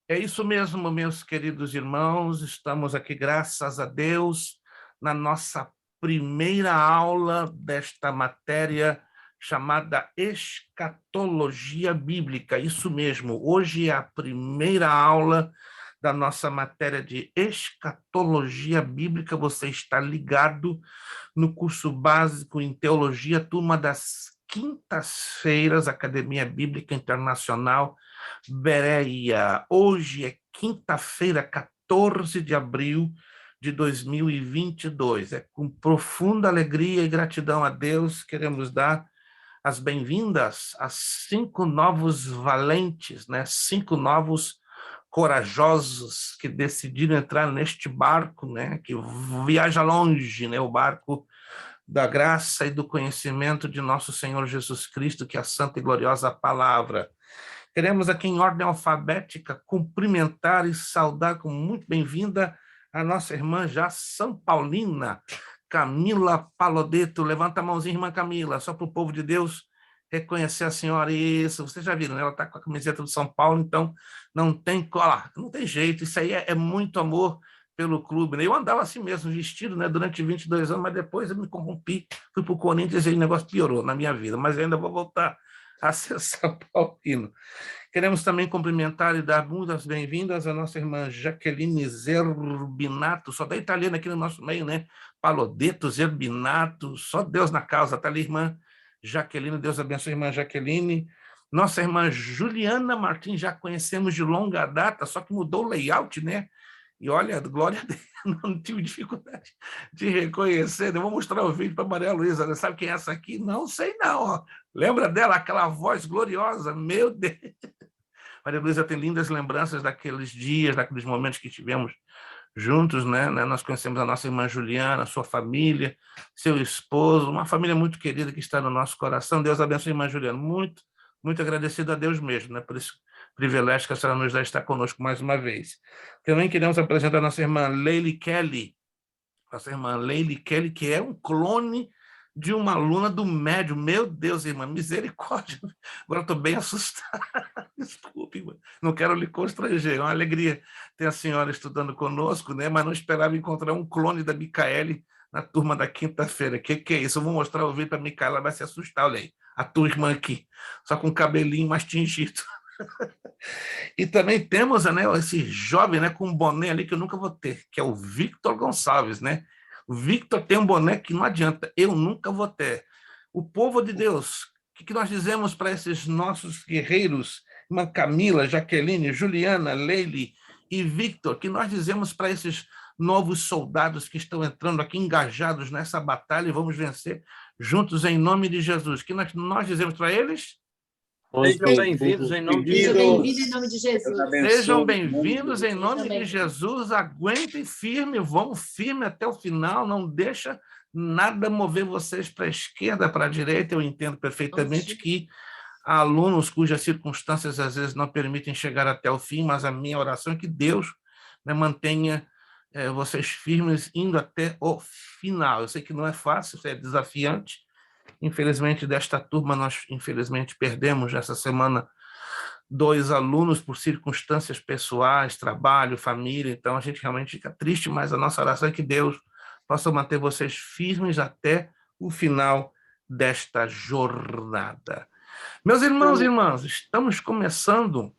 É isso mesmo, meus queridos irmãos. Estamos aqui, graças a Deus, na nossa primeira aula desta matéria chamada Escatologia Bíblica. Isso mesmo, hoje é a primeira aula da nossa matéria de Escatologia Bíblica. Você está ligado no curso básico em Teologia, turma das quintas-feiras, Academia Bíblica Internacional Bereia. Hoje é quinta-feira, 14 de abril de 2022. É com profunda alegria e gratidão a Deus queremos dar as bem-vindas a 5 novos valentes, né? 5 novos corajosos que decidiram entrar neste barco, né? Que viaja longe, né? O barco da graça e do conhecimento de nosso Senhor Jesus Cristo, que é a santa e gloriosa palavra. Queremos aqui, em ordem alfabética, cumprimentar e saudar com muito bem-vinda a nossa irmã já São Paulina, Camila Palodeto. Levanta a mãozinha, irmã Camila, só para o povo de Deus reconhecer a senhora. Isso, vocês já viram, né? Ela está com a camiseta do São Paulo, então não tem cola, não tem jeito. Isso aí é muito amor pelo clube, né? Eu andava assim mesmo, vestido, né, durante 22 anos, mas depois eu me corrompi, fui para o Corinthians e o negócio piorou na minha vida, mas eu ainda vou voltar a ser São Paulino. Queremos também cumprimentar e dar muitas bem-vindas à nossa irmã Jaqueline Zerbinato, só da italiana aqui no nosso meio, né? Palodeto, Zerbinato, só Deus na causa, tá ali, irmã Jaqueline, Deus abençoe, irmã Jaqueline. Nossa irmã Juliana Martins, já conhecemos de longa data, só que mudou o layout, né? E olha, glória a Deus, não tive dificuldade de reconhecer. Eu vou mostrar o vídeo para Maria Luísa. Sabe quem é essa aqui? Não sei não. Ó. Lembra dela? Aquela voz gloriosa. Meu Deus. Maria Luísa tem lindas lembranças daqueles dias, daqueles momentos que tivemos juntos, né? Nós conhecemos a nossa irmã Juliana, sua família, seu esposo, uma família muito querida que está no nosso coração. Deus abençoe a irmã Juliana. Muito, muito agradecido a Deus mesmo, né? Por esse privilégio que a senhora nos dá estar conosco mais uma vez. Também queremos apresentar a nossa irmã Leile Kelly, nossa irmã Leile Kelly, que é um clone de uma aluna do médium. Meu Deus, irmã, misericórdia. Agora estou bem assustado. Desculpe, irmã. Não quero lhe constranger. É uma alegria ter a senhora estudando conosco, né? Mas não esperava encontrar um clone da Micaele na turma da quinta-feira. Que é isso? Eu vou mostrar o vídeo para a Micaela, ela vai se assustar, olha aí. A tua irmã aqui, só com o cabelinho mais tingido. E também temos, né, esse jovem, né, com um boné ali que eu nunca vou ter, que é o Victor Gonçalves, né? O Victor tem um boné que não adianta, eu nunca vou ter. O povo de Deus, o que nós dizemos para esses nossos guerreiros, irmã Camila, Jaqueline, Juliana, Leile e Victor, que nós dizemos para esses novos soldados que estão entrando aqui engajados nessa batalha e vamos vencer juntos em nome de Jesus? Que nós dizemos para eles? Sejam bem-vindos em nome de Seja bem-vindo em Jesus. nome de Jesus. Sejam bem-vindos em nome de Jesus. Aguentem firme, vão firme até o final. Não deixa nada mover vocês para a esquerda, para a direita. Eu entendo perfeitamente que há alunos cujas circunstâncias às vezes não permitem chegar até o fim, mas a minha oração é que Deus, né, mantenha vocês firmes indo até o final. Eu sei que não é fácil, é desafiante. Infelizmente, desta turma, nós infelizmente perdemos essa semana 2 alunos por circunstâncias pessoais, trabalho, família. Então, a gente realmente fica triste, mas a nossa oração é que Deus possa manter vocês firmes até o final desta jornada. Meus irmãos e irmãs, estamos começando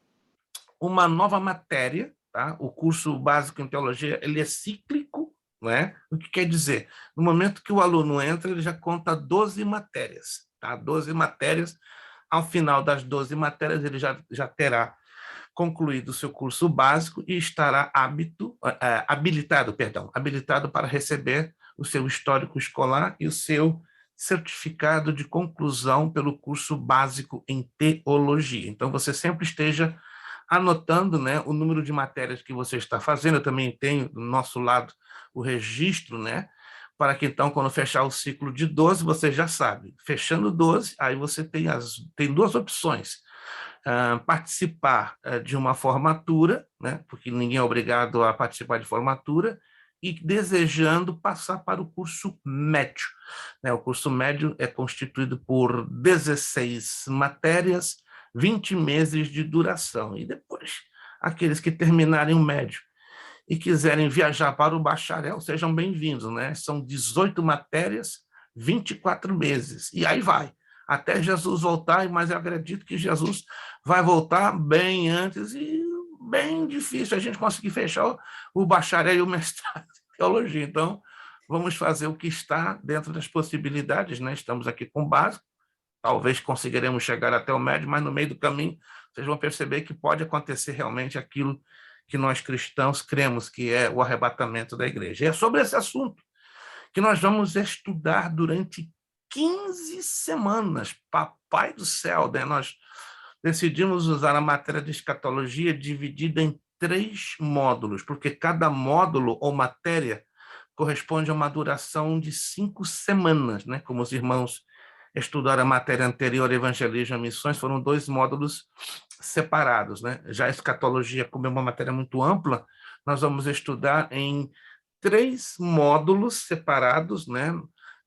uma nova matéria, tá? O curso básico em teologia, ele é cíclico, não é? O que quer dizer? No momento que o aluno entra, ele já conta 12 matérias, tá? 12 matérias. Ao final das 12 matérias, ele já terá concluído o seu curso básico e estará habilitado para receber o seu histórico escolar e o seu certificado de conclusão pelo curso básico em teologia. Então, você sempre esteja anotando, né, o número de matérias que você está fazendo. Eu também tenho do nosso lado o registro, né, para que então, quando fechar o ciclo de 12, você já sabe. Fechando 12, aí você tem 2 opções. Participar de uma formatura, né, porque ninguém é obrigado a participar de formatura, e desejando passar para o curso médio. Né? O curso médio é constituído por 16 matérias, 20 meses de duração. E depois Aqueles que terminarem o médio e quiserem viajar para o bacharel, sejam bem-vindos, né? São 18 matérias, 24 meses, e aí vai, até Jesus voltar, mas eu acredito que Jesus vai voltar bem antes, e bem difícil a gente conseguir fechar o bacharel e o mestrado em teologia. Então, vamos fazer o que está dentro das possibilidades, né? Estamos aqui com base, talvez conseguiremos chegar até o médio, mas no meio do caminho vocês vão perceber que pode acontecer realmente aquilo que nós cristãos cremos, que é o arrebatamento da igreja. E é sobre esse assunto que nós vamos estudar durante 15 semanas. Papai do céu, né? Nós decidimos usar a matéria de escatologia dividida em 3 módulos, porque cada módulo ou matéria corresponde a uma duração de 5 semanas, né? Como os irmãos estudaram a matéria anterior, Evangelismo e Missões, foram 2 módulos separados, né? Já a escatologia, como é uma matéria muito ampla, nós vamos estudar em 3 módulos separados, né?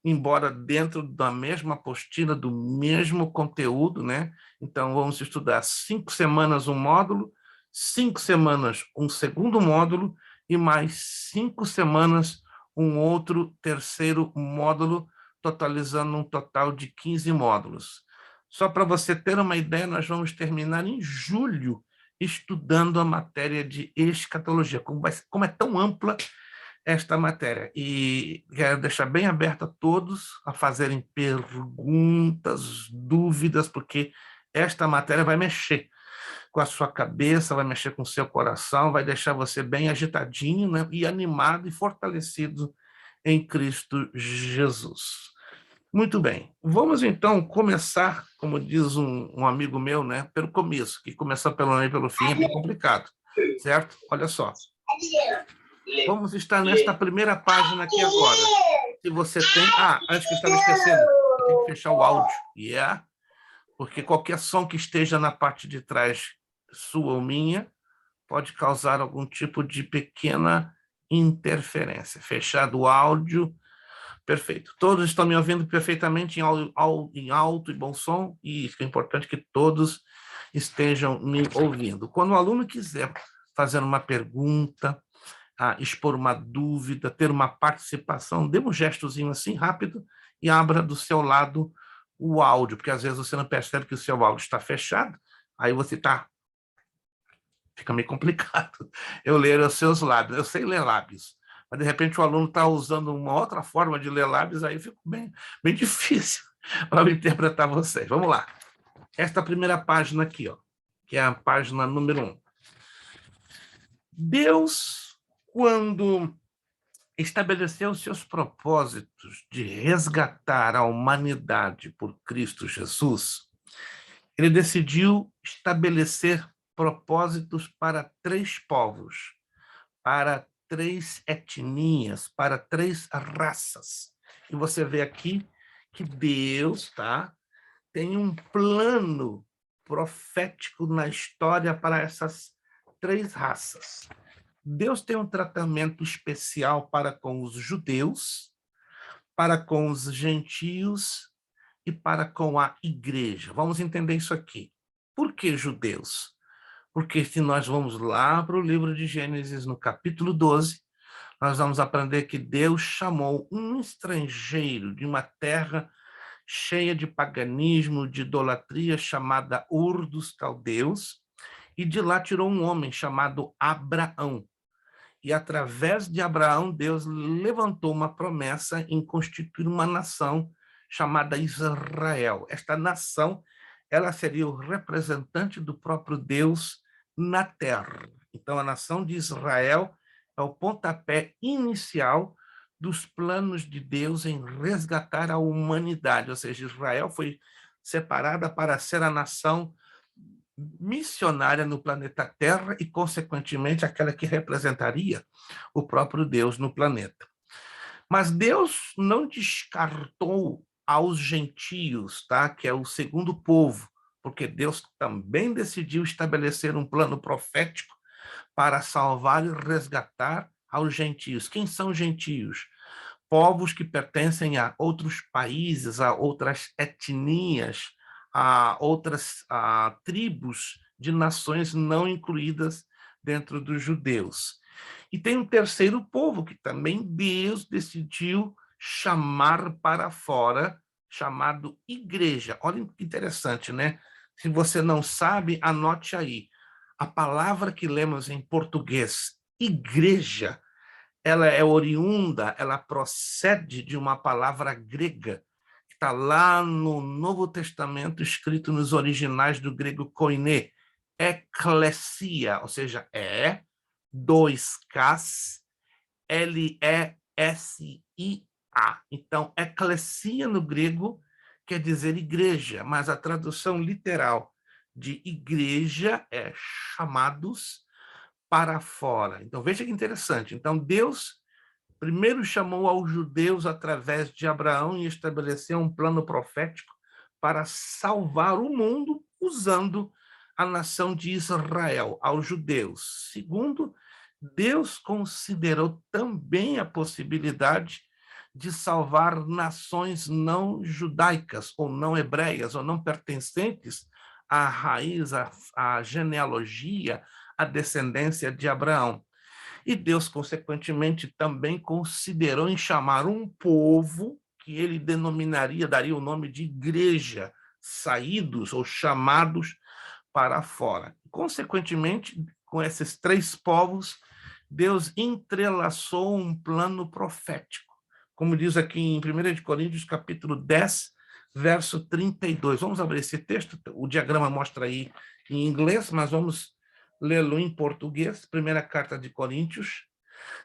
Embora dentro da mesma apostila, do mesmo conteúdo, né? Então, vamos estudar 5 semanas um módulo, 5 semanas um segundo módulo e mais 5 semanas um outro terceiro módulo, totalizando um total de 15 módulos. Só para você ter uma ideia, nós vamos terminar em julho estudando a matéria de escatologia, como é tão ampla esta matéria. E quero deixar bem aberto a todos a fazerem perguntas, dúvidas, porque esta matéria vai mexer com a sua cabeça, vai mexer com o seu coração, vai deixar você bem agitadinho, né? E animado e fortalecido em Cristo Jesus. Muito bem, vamos então começar, como diz um amigo meu, né, pelo começo, que começar pelo meio e pelo fim é bem complicado, certo? Olha só, vamos estar nesta primeira página aqui agora. Se você tem... antes que eu estava esquecendo, eu tenho que fechar o áudio, porque qualquer som que esteja na parte de trás, sua ou minha, pode causar algum tipo de pequena interferência. Fechado o áudio... Perfeito. Todos estão me ouvindo perfeitamente em alto e bom som, e isso é importante que todos estejam me ouvindo. Quando o aluno quiser fazer uma pergunta, expor uma dúvida, ter uma participação, dê um gestozinho assim rápido e abra do seu lado o áudio, porque às vezes você não percebe que o seu áudio está fechado, aí você fica meio complicado eu ler os seus lábios. Eu sei ler lábios, mas de repente o aluno está usando uma outra forma de ler lábios, aí fica bem difícil para interpretar vocês. Vamos lá. Esta primeira página aqui, que é a página número 1. Deus, quando estabeleceu seus propósitos de resgatar a humanidade por Cristo Jesus, ele decidiu estabelecer propósitos para 3 povos, para 3 etnias, para 3 raças. E você vê aqui que Deus tem um plano profético na história para essas 3 raças. Deus tem um tratamento especial para com os judeus, para com os gentios e para com a igreja. Vamos entender isso aqui. Por que judeus? Porque se nós vamos lá para o livro de Gênesis, no capítulo 12, nós vamos aprender que Deus chamou um estrangeiro de uma terra cheia de paganismo, de idolatria, chamada Ur dos Caldeus, e de lá tirou um homem chamado Abraão. E através de Abraão, Deus levantou uma promessa em constituir uma nação chamada Israel. Esta nação, ela seria o representante do próprio Deus na terra. Então, a nação de Israel é o pontapé inicial dos planos de Deus em resgatar a humanidade, ou seja, Israel foi separada para ser a nação missionária no planeta Terra e, consequentemente, aquela que representaria o próprio Deus no planeta. Mas Deus não descartou aos gentios, que é o segundo povo, porque Deus também decidiu estabelecer um plano profético para salvar e resgatar aos gentios. Quem são gentios? Povos que pertencem a outros países, a outras etnias, a outras tribos de nações não incluídas dentro dos judeus. E tem um terceiro povo que também Deus decidiu chamar para fora, chamado igreja. Olha que interessante, né? Se você não sabe, anote aí. A palavra que lemos em português, igreja, ela é oriunda, ela procede de uma palavra grega, que está lá no Novo Testamento, escrito nos originais do grego koiné, eclesia, ou seja, dois Ks, L-E-S-I-A. Então, eclesia no grego quer dizer igreja, mas a tradução literal de igreja é chamados para fora. Então, veja que interessante. Então, Deus primeiro chamou aos judeus através de Abraão e estabeleceu um plano profético para salvar o mundo usando a nação de Israel, aos judeus. Segundo, Deus considerou também a possibilidade de salvar nações não judaicas, ou não hebreias, ou não pertencentes à raiz, à genealogia, à descendência de Abraão. E Deus, consequentemente, também considerou em chamar um povo que ele denominaria, daria o nome de igreja, saídos ou chamados para fora. Consequentemente, com esses três povos, Deus entrelaçou um plano profético. Como diz aqui em 1 Coríntios, capítulo 10, verso 32. Vamos abrir esse texto, o diagrama mostra aí em inglês, mas vamos lê-lo em português. Primeira carta de Coríntios,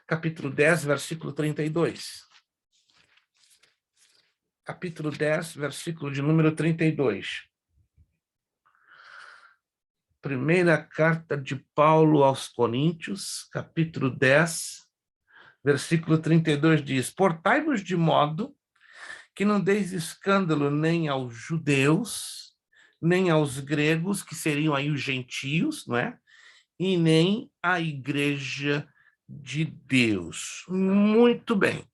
capítulo 10, versículo 32. Capítulo 10, versículo de número 32. Primeira carta de Paulo aos Coríntios, capítulo 10, versículo 32 diz: Portai-vos de modo que não deis escândalo nem aos judeus, nem aos gregos, que seriam aí os gentios, não é? E nem à igreja de Deus. Muito bem.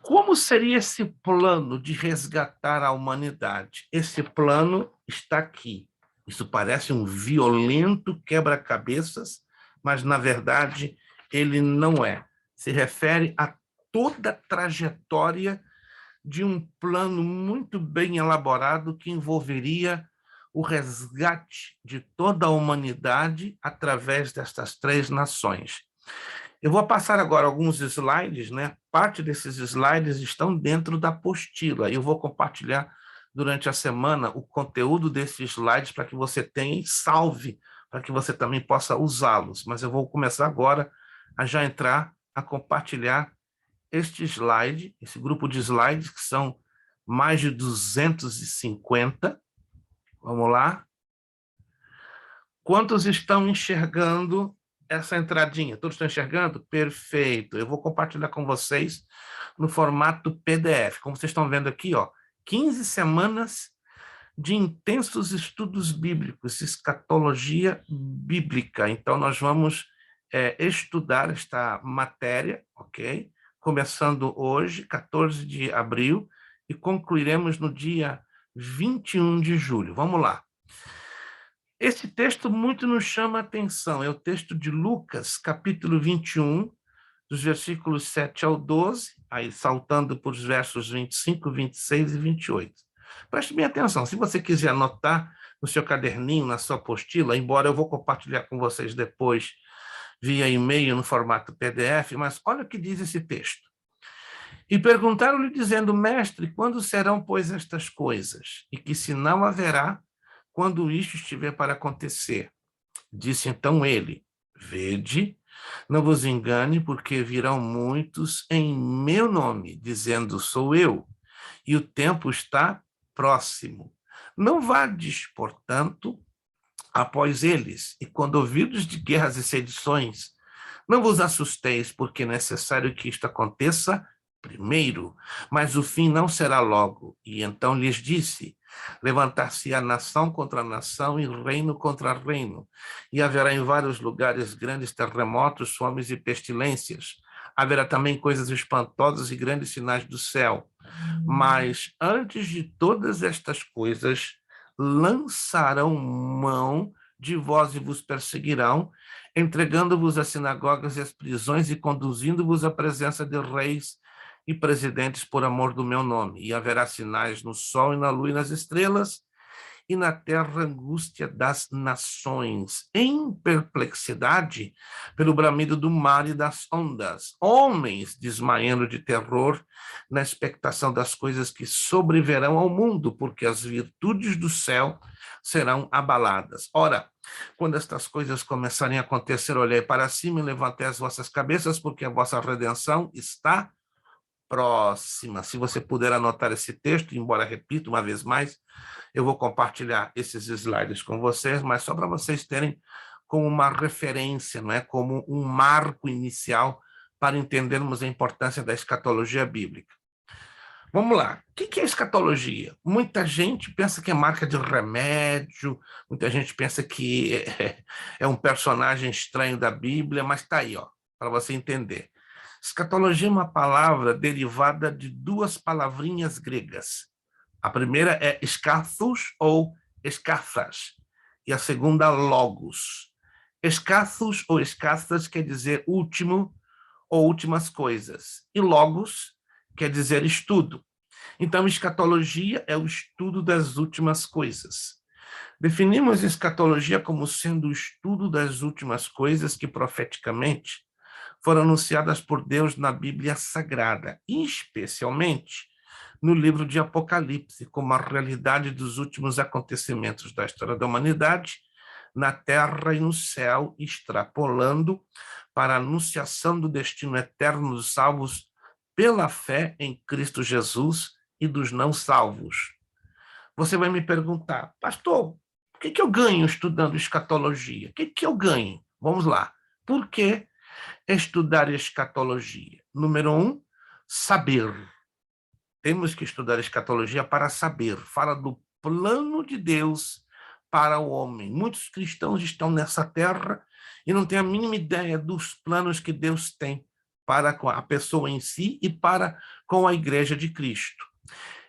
Como seria esse plano de resgatar a humanidade? Esse plano está aqui. Isso parece um violento quebra-cabeças, mas, na verdade, ele não é. Se refere a toda a trajetória de um plano muito bem elaborado que envolveria o resgate de toda a humanidade através destas três nações. Eu vou passar agora alguns slides, né? Parte desses slides estão dentro da apostila. Eu vou compartilhar durante a semana o conteúdo desses slides para que você tenha e salve, para que você também possa usá-los. Mas eu vou começar agora a já entrar a compartilhar este slide, esse grupo de slides, que são mais de 250. Vamos lá. Quantos estão enxergando essa entradinha? Todos estão enxergando? Perfeito. Eu vou compartilhar com vocês no formato PDF. Como vocês estão vendo aqui, 15 semanas de intensos estudos bíblicos, escatologia bíblica. Então, nós vamos estudar esta matéria, ok? Começando hoje, 14 de abril, e concluiremos no dia 21 de julho. Vamos lá. Esse texto muito nos chama a atenção, é o texto de Lucas, capítulo 21, dos versículos 7 ao 12, aí saltando por os versos 25, 26 e 28. Preste bem atenção, se você quiser anotar no seu caderninho, na sua apostila, embora eu vou compartilhar com vocês depois via e-mail no formato PDF, mas olha o que diz esse texto. E perguntaram-lhe dizendo, mestre, quando serão, pois, estas coisas? E que sinal haverá quando isto estiver para acontecer? Disse então ele, vede, não vos engane, porque virão muitos em meu nome, dizendo, sou eu, e o tempo está próximo. Não vades, portanto, após eles, e quando ouvidos de guerras e sedições, não vos assusteis, porque é necessário que isto aconteça primeiro, mas o fim não será logo. E então lhes disse, levantar-se-á nação contra nação e reino contra reino, e haverá em vários lugares grandes terremotos, fomes e pestilências. Haverá também coisas espantosas e grandes sinais do céu. Mas antes de todas estas coisas, lançarão mão de vós e vos perseguirão, entregando-vos às sinagogas e às prisões e conduzindo-vos à presença de reis e presidentes por amor do meu nome. E haverá sinais no sol e na lua e nas estrelas, e na terra angústia das nações, em perplexidade pelo bramido do mar e das ondas, homens desmaiando de terror na expectação das coisas que sobrevirão ao mundo, porque as virtudes do céu serão abaladas. Ora, quando estas coisas começarem a acontecer, olhei para cima e levantei as vossas cabeças, porque a vossa redenção está próxima. Se você puder anotar esse texto, embora repito uma vez mais, eu vou compartilhar esses slides com vocês, mas só para vocês terem como uma referência, não é? Como um marco inicial para entendermos a importância da escatologia bíblica. Vamos lá. O que é escatologia? Muita gente pensa que é marca de remédio, muita gente pensa que é um personagem estranho da Bíblia, mas está aí, ó, para você entender. Escatologia é uma palavra derivada de duas palavrinhas gregas. A primeira é escathos ou escathas, e a segunda logos. Escathos ou escathas quer dizer último ou últimas coisas, e logos quer dizer estudo. Então, escatologia é o estudo das últimas coisas. Definimos escatologia como sendo o estudo das últimas coisas que profeticamente foram anunciadas por Deus na Bíblia Sagrada, especialmente no livro de Apocalipse, como a realidade dos últimos acontecimentos da história da humanidade, na terra e no céu, extrapolando para a anunciação do destino eterno dos salvos pela fé em Cristo Jesus e dos não salvos. Você vai me perguntar, pastor, o que eu ganho estudando escatologia? O que eu ganho? Vamos lá. Por que estudar escatologia? Número 1, saber. Temos que estudar escatologia para saber. Fala do plano de Deus para o homem. Muitos cristãos estão nessa terra e não têm a mínima ideia dos planos que Deus tem para a pessoa em si e para com a igreja de Cristo.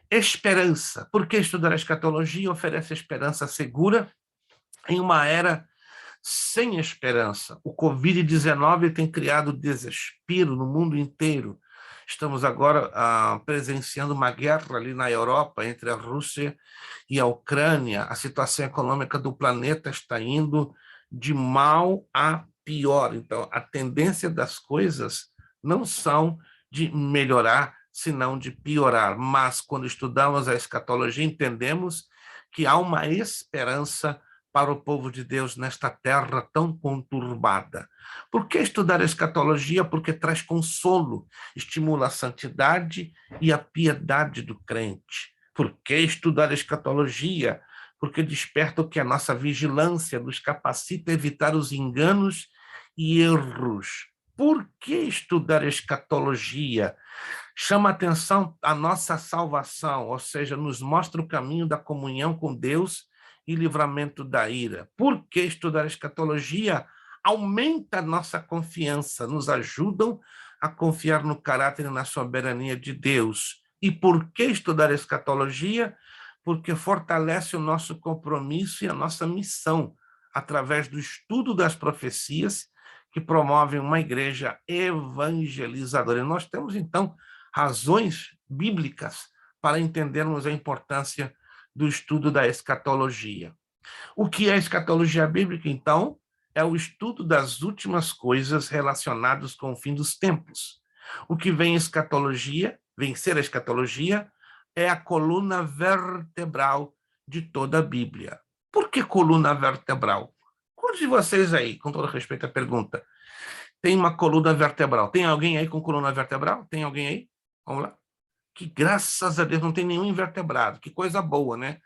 Esperança. Por que estudar a escatologia oferece esperança segura em uma era sem esperança? O Covid-19 tem criado desespero no mundo inteiro. Estamos agora presenciando uma guerra ali na Europa entre a Rússia e a Ucrânia. A situação econômica do planeta está indo de mal a pior. Então, a tendência das coisas não são de melhorar, senão de piorar. Mas, quando estudamos a escatologia, entendemos que há uma esperança para o povo de Deus nesta terra tão conturbada. Por que estudar a escatologia? Porque traz consolo, estimula a santidade e a piedade do crente. Por que estudar a escatologia? Porque desperta o que a nossa vigilância nos capacita a evitar os enganos e erros. Por que estudar a escatologia? Chama atenção a nossa salvação, ou seja, nos mostra o caminho da comunhão com Deus e livramento da ira. Por que estudar a escatologia? Aumenta a nossa confiança, nos ajudam a confiar no caráter e na soberania de Deus. E por que estudar a escatologia? Porque fortalece o nosso compromisso e a nossa missão, através do estudo das profecias que promovem uma igreja evangelizadora. E nós temos, então, razões bíblicas para entendermos a importância do estudo da escatologia. O que é a escatologia bíblica, então? É o estudo das últimas coisas relacionadas com o fim dos tempos. O que vem escatologia, vencer a escatologia, é a coluna vertebral de toda a Bíblia. Por que coluna vertebral? Quantos de vocês aí, com todo respeito à pergunta, tem uma coluna vertebral? Tem alguém aí com coluna vertebral? Tem alguém aí? Vamos lá. Que graças a Deus não tem nenhum invertebrado. Que coisa boa, né?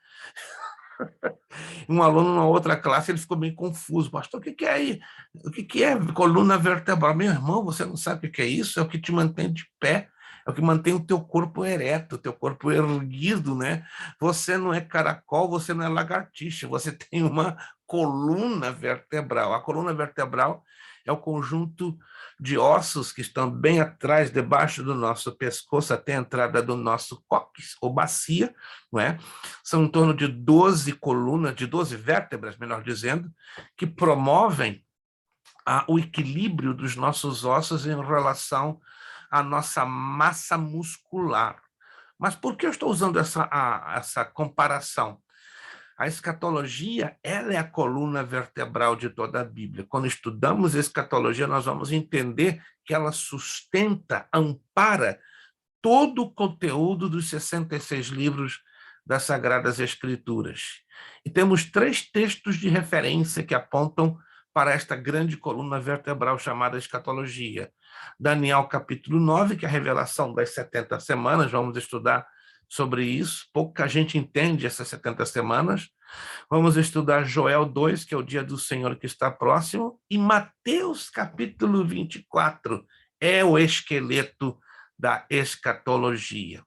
Um aluno na outra classe, ele ficou meio confuso. Pastor, o que é aí? O que é coluna vertebral? Meu irmão, você não sabe o que é isso? É o que te mantém de pé, é o que mantém o teu corpo ereto, o teu corpo erguido, né? Você não é caracol, você não é lagartixa, você tem uma coluna vertebral. A coluna vertebral é o conjunto de ossos que estão bem atrás, debaixo do nosso pescoço, até a entrada do nosso cóccix, ou bacia, não é? São em torno de 12 colunas, de 12 vértebras, melhor dizendo, que promovem o equilíbrio dos nossos ossos em relação à nossa massa muscular. Mas por que eu estou usando essa comparação? A escatologia, ela é a coluna vertebral de toda a Bíblia. Quando estudamos escatologia, nós vamos entender que ela sustenta, ampara todo o conteúdo dos 66 livros das Sagradas Escrituras. E temos 3 textos de referência que apontam para esta grande coluna vertebral chamada escatologia. Daniel capítulo 9, que é a revelação das 70 semanas, vamos estudar sobre isso. Pouca gente entende essas 70 semanas. Vamos estudar Joel 2, que é o dia do Senhor que está próximo, e Mateus capítulo 24 é o esqueleto da escatologia.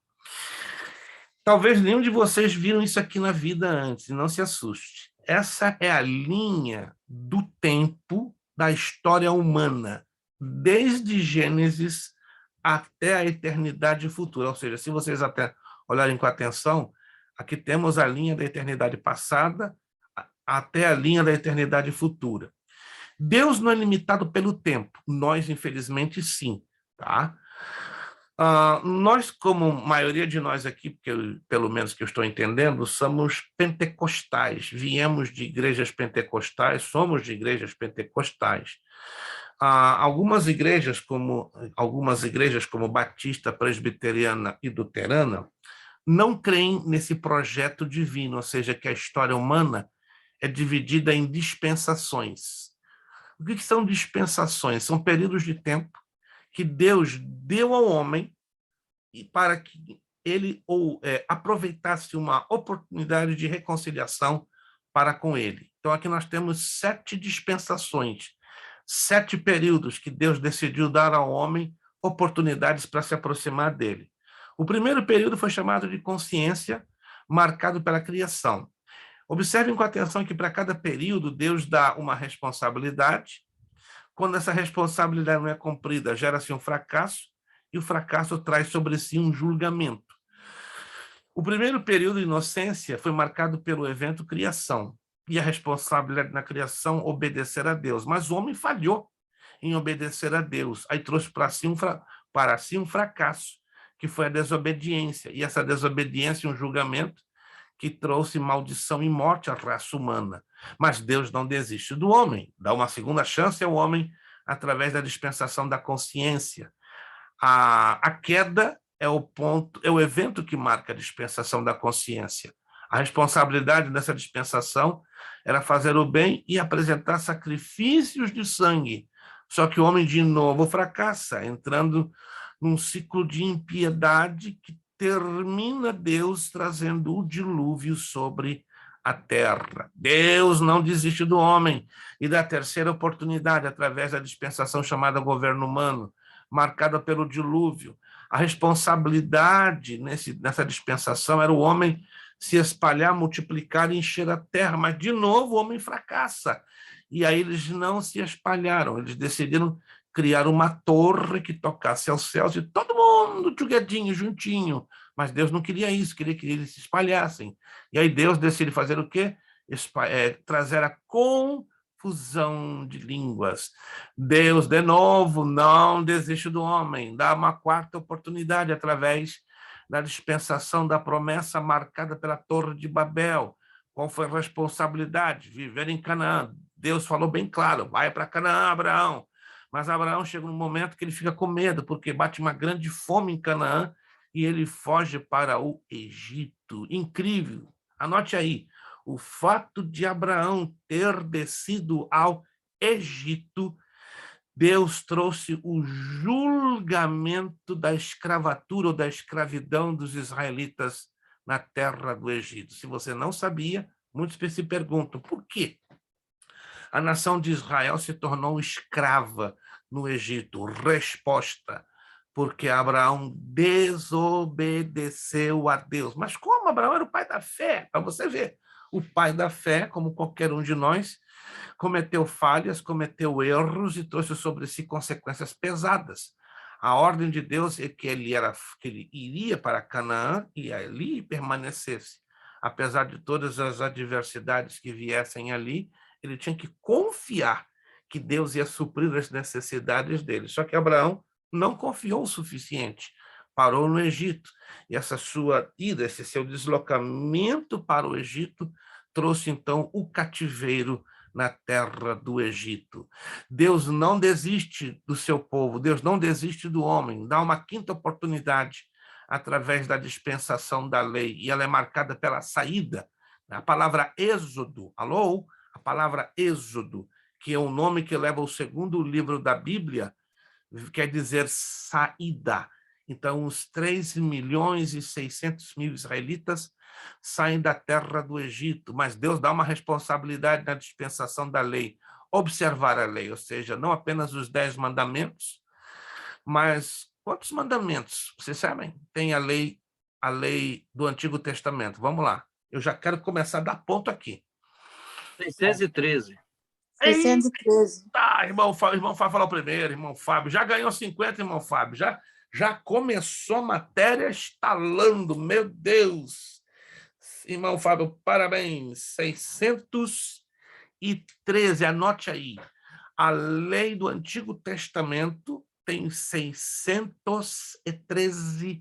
Talvez nenhum de vocês viram isso aqui na vida antes, não se assuste. Essa é a linha do tempo da história humana, desde Gênesis até a eternidade futura. Ou seja, se vocês até olharem com atenção, aqui temos a linha da eternidade passada até a linha da eternidade futura. Deus não é limitado pelo tempo, nós, infelizmente, sim, tá? Nós, como maioria de nós aqui, porque pelo menos que eu estou entendendo, somos pentecostais, viemos de igrejas pentecostais, somos de igrejas pentecostais. Algumas igrejas como Batista, Presbiteriana e Luterana, não creem nesse projeto divino, ou seja, que a história humana é dividida em dispensações. O que são dispensações? São períodos de tempo que Deus deu ao homem para que ele aproveitasse uma oportunidade de reconciliação para com ele. Então, aqui nós temos 7 dispensações, 7 períodos que Deus decidiu dar ao homem oportunidades para se aproximar dele. O primeiro período foi chamado de consciência, marcado pela criação. Observem com atenção que para cada período Deus dá uma responsabilidade. Quando essa responsabilidade não é cumprida, gera-se um fracasso, e o fracasso traz sobre si um julgamento. O primeiro período de inocência foi marcado pelo evento criação, e a responsabilidade na criação obedecer a Deus. Mas o homem falhou em obedecer a Deus, aí trouxe para si um fracasso, que foi a desobediência, e essa desobediência, um julgamento, que trouxe maldição e morte à raça humana. Mas Deus não desiste do homem, dá uma segunda chance ao homem através da dispensação da consciência. A queda é o evento que marca a dispensação da consciência. A responsabilidade dessa dispensação era fazer o bem e apresentar sacrifícios de sangue. Só que o homem de novo fracassa, entrando num ciclo de impiedade que termina Deus trazendo o dilúvio sobre a terra. Deus não desiste do homem e da terceira oportunidade através da dispensação chamada governo humano, marcada pelo dilúvio. A responsabilidade nessa dispensação era o homem se espalhar, multiplicar e encher a terra, mas de novo o homem fracassa. E aí eles não se espalharam, eles decidiram criar uma torre que tocasse aos céus e todo mundo jogadinho, juntinho. Mas Deus não queria isso, queria que eles se espalhassem. E aí Deus decide fazer o quê? Trazer a confusão de línguas. Deus, de novo, não desiste do homem, dá uma quarta oportunidade através da dispensação da promessa marcada pela Torre de Babel. Qual foi a responsabilidade? Viver em Canaã. Deus falou bem claro, vai para Canaã, Abraão. Mas Abraão chega num momento que ele fica com medo, porque bate uma grande fome em Canaã e ele foge para o Egito. Incrível. Anote aí, o fato de Abraão ter descido ao Egito, Deus trouxe o julgamento da escravatura ou da escravidão dos israelitas na terra do Egito. Se você não sabia, muitos se perguntam, por quê? A nação de Israel se tornou escrava no Egito. Resposta: porque Abraão desobedeceu a Deus. Mas como Abraão era o pai da fé? Para você ver, o pai da fé, como qualquer um de nós, cometeu falhas, cometeu erros e trouxe sobre si consequências pesadas. A ordem de Deus é que ele iria para Canaã e ali permanecesse. Apesar de todas as adversidades que viessem ali, ele tinha que confiar que Deus ia suprir as necessidades dele. Só que Abraão não confiou o suficiente, parou no Egito. E essa sua ida, esse seu deslocamento para o Egito, trouxe então o cativeiro na terra do Egito. Deus não desiste do seu povo, Deus não desiste do homem, dá uma quinta oportunidade através da dispensação da lei, e ela é marcada pela saída. A palavra êxodo, alô? A palavra êxodo, que é o nome que leva ao segundo livro da Bíblia, quer dizer saída. Então, os 3.600.000 israelitas saem da terra do Egito, mas Deus dá uma responsabilidade na dispensação da lei, observar a lei, ou seja, não apenas os 10 mandamentos, mas quantos mandamentos? Vocês sabem? Tem a lei do Antigo Testamento. Vamos lá. Eu já quero começar a dar ponto aqui. 613. 613. Tá, irmão Fábio falou primeiro, irmão Fábio. Já ganhou 50, irmão Fábio. Já começou a matéria estalando. Meu Deus. Irmão Fábio, parabéns. 613, anote aí. A lei do Antigo Testamento tem 613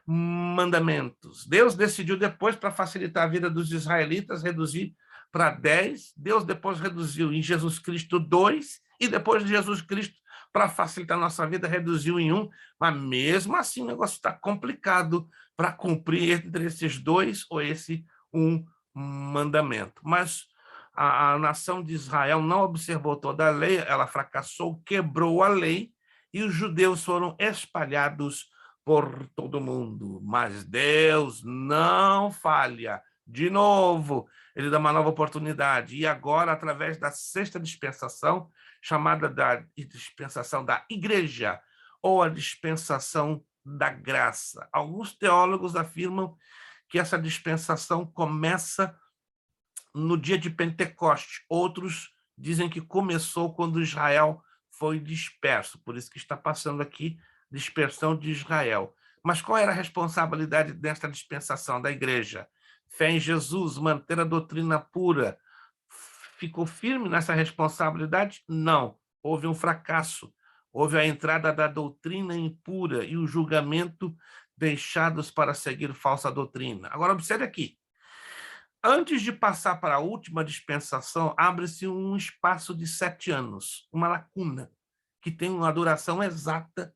mandamentos. Deus decidiu depois, para facilitar a vida dos israelitas, reduzir para 10. Deus depois reduziu em Jesus Cristo 2, e depois de Jesus Cristo, para facilitar a nossa vida, reduziu em 1. Mas mesmo assim o negócio está complicado para cumprir entre esses 2 ou esse 1 mandamento. Mas a nação de Israel não observou toda a lei, ela fracassou, quebrou a lei, e os judeus foram espalhados por todo mundo. Mas Deus não falha. De novo, ele dá uma nova oportunidade. E agora, através da sexta dispensação, chamada da dispensação da igreja, ou a dispensação da graça. Alguns teólogos afirmam que essa dispensação começa no dia de Pentecoste. Outros dizem que começou quando Israel foi disperso, por isso que está passando aqui dispersão de Israel. Mas qual era a responsabilidade desta dispensação da igreja? Fé em Jesus, manter a doutrina pura. Ficou firme nessa responsabilidade? Não. Houve um fracasso. Houve a entrada da doutrina impura e o julgamento deixados para seguir falsa doutrina. Agora, observe aqui. Antes de passar para a última dispensação, abre-se um espaço de 7 anos, uma lacuna, que tem uma duração exata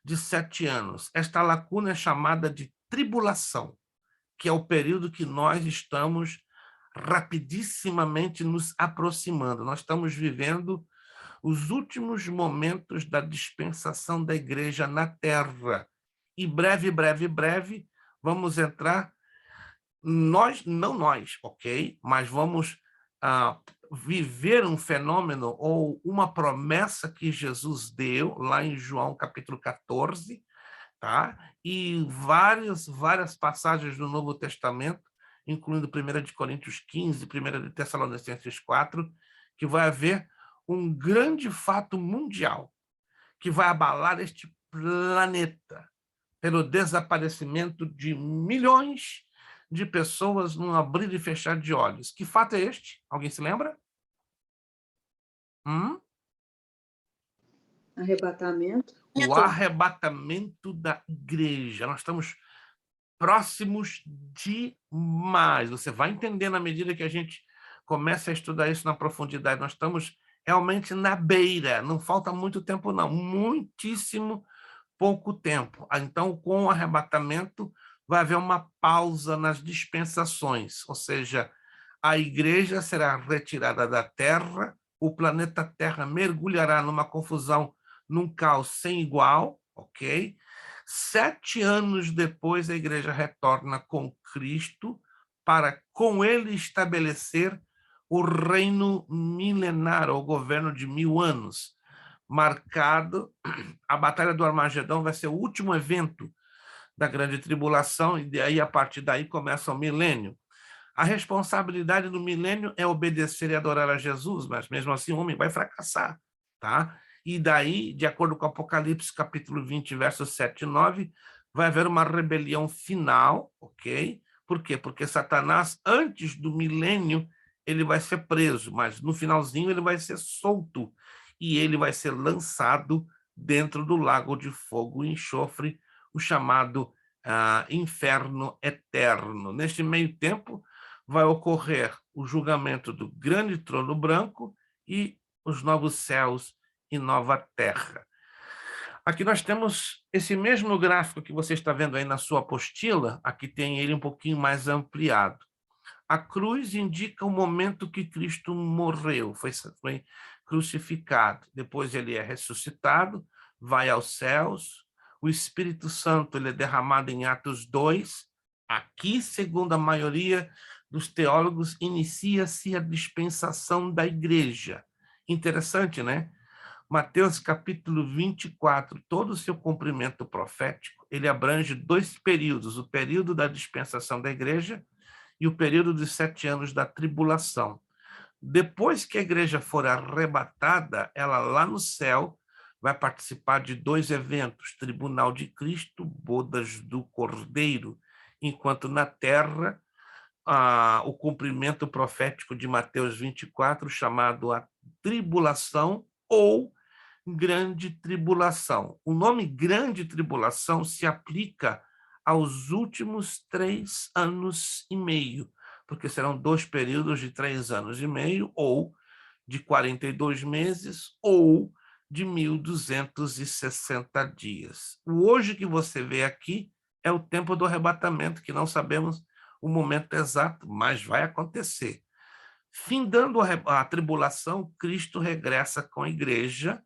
de 7 anos. Esta lacuna é chamada de tribulação, que é o período que nós estamos rapidissimamente nos aproximando. Nós estamos vivendo os últimos momentos da dispensação da igreja na Terra. E breve, vamos entrar não nós, ok? Mas vamos viver um fenômeno ou uma promessa que Jesus deu lá em João capítulo 14, tá? E várias passagens do Novo Testamento, incluindo 1 de Coríntios 15, 1 de Tessalonicenses 4, que vai haver um grande fato mundial que vai abalar este planeta pelo desaparecimento de milhões de pessoas num abrir e fechar de olhos. Que fato é este? Alguém se lembra? Arrebatamento. O arrebatamento da igreja. Nós estamos próximos demais. Você vai entender na medida que a gente começa a estudar isso na profundidade. Nós estamos realmente na beira. Não falta muito tempo, não. Muitíssimo pouco tempo. Então, com o arrebatamento, vai haver uma pausa nas dispensações, ou seja, a igreja será retirada da Terra, o planeta Terra mergulhará numa confusão, num caos sem igual, ok? 7 anos depois, a igreja retorna com Cristo para, com ele, estabelecer o reino milenar, o governo de 1000 anos. marcado, a Batalha do Armagedão vai ser o último evento da grande tribulação, e daí, a partir daí começa o milênio. A responsabilidade do milênio é obedecer e adorar a Jesus, mas mesmo assim o homem vai fracassar, tá? E daí, de acordo com Apocalipse, capítulo 20, versos 7 e 9, vai haver uma rebelião final, ok? Por quê? Porque Satanás, antes do milênio, ele vai ser preso, mas no finalzinho ele vai ser solto e ele vai ser lançado dentro do lago de fogo e enxofre, o chamado inferno eterno. Neste meio tempo, vai ocorrer o julgamento do grande trono branco e os novos céus e nova terra. Aqui nós temos esse mesmo gráfico que você está vendo aí na sua apostila, aqui tem ele um pouquinho mais ampliado. A cruz indica o momento que Cristo morreu, foi crucificado. Depois ele é ressuscitado, vai aos céus. O Espírito Santo ele é derramado em Atos 2. Aqui, segundo a maioria dos teólogos, inicia-se a dispensação da igreja. Interessante, né? Mateus capítulo 24, todo o seu cumprimento profético, ele abrange 2 períodos, o período da dispensação da igreja e o período dos 7 anos da tribulação. Depois que a igreja for arrebatada, ela lá no céu vai participar de 2 eventos, Tribunal de Cristo, Bodas do Cordeiro, enquanto na terra, o cumprimento profético de Mateus 24, chamado a tribulação ou grande tribulação. O nome grande tribulação se aplica aos últimos 3 anos e meio, porque serão 2 períodos de 3 anos e meio, ou de 42 meses, ou de 1.260 dias. O hoje que você vê aqui é o tempo do arrebatamento, que não sabemos o momento exato, mas vai acontecer. Findando a tribulação, Cristo regressa com a igreja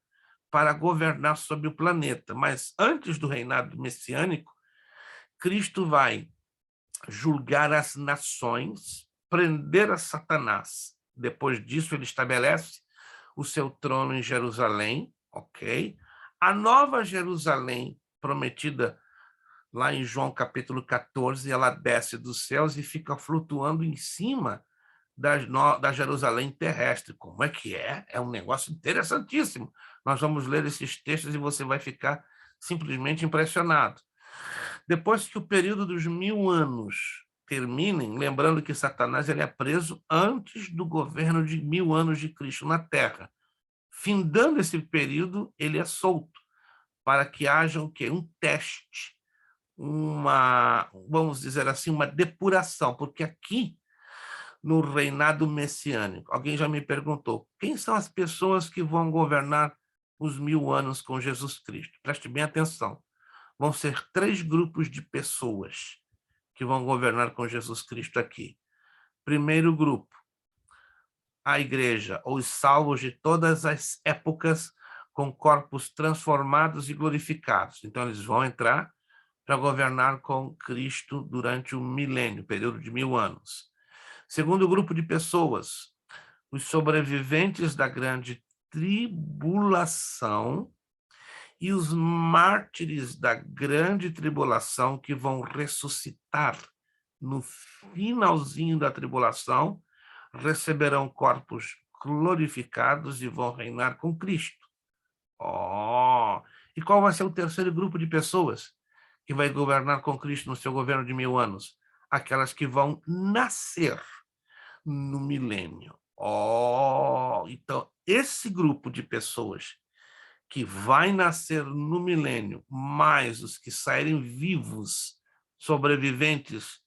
para governar sobre o planeta. Mas antes do reinado messiânico, Cristo vai julgar as nações, prender a Satanás. Depois disso, ele estabelece o seu trono em Jerusalém, ok? A nova Jerusalém, prometida lá em João capítulo 14, ela desce dos céus e fica flutuando em cima da Jerusalém terrestre. Como é que é? É um negócio interessantíssimo. Nós vamos ler esses textos e você vai ficar simplesmente impressionado. Depois que o período dos 1000 anos terminem, lembrando que Satanás ele é preso antes do governo de 1000 anos de Cristo na Terra. Findando esse período, ele é solto, para que haja o quê? Um teste, vamos dizer assim, uma depuração, porque aqui, no reinado messiânico, alguém já me perguntou, quem são as pessoas que vão governar os 1000 anos com Jesus Cristo? Preste bem atenção. Vão ser 3 grupos de pessoas que vão governar com Jesus Cristo aqui. Primeiro grupo, a igreja, os salvos de todas as épocas, com corpos transformados e glorificados. Então, eles vão entrar para governar com Cristo durante o milênio, período de 1000 anos. Segundo grupo de pessoas, os sobreviventes da grande tribulação e os mártires da grande tribulação que vão ressuscitar no finalzinho da tribulação, receberão corpos glorificados e vão reinar com Cristo. E qual vai ser o terceiro grupo de pessoas que vai governar com Cristo no seu governo de 1000 anos? Aquelas que vão nascer no milênio. Então, esse grupo de pessoas que vai nascer no milênio, mais os que saírem vivos, sobreviventes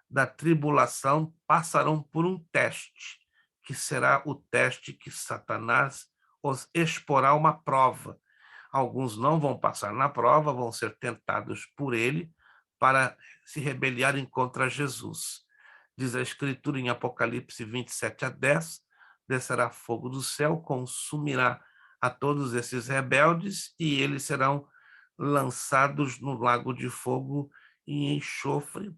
da tribulação, passarão por um teste, que será o teste que Satanás os exporá uma prova. Alguns não vão passar na prova, vão ser tentados por ele para se rebeliarem contra Jesus. Diz a Escritura em Apocalipse 27:10, descerá fogo do céu, consumirá a todos esses rebeldes e eles serão lançados no lago de fogo e enxofre.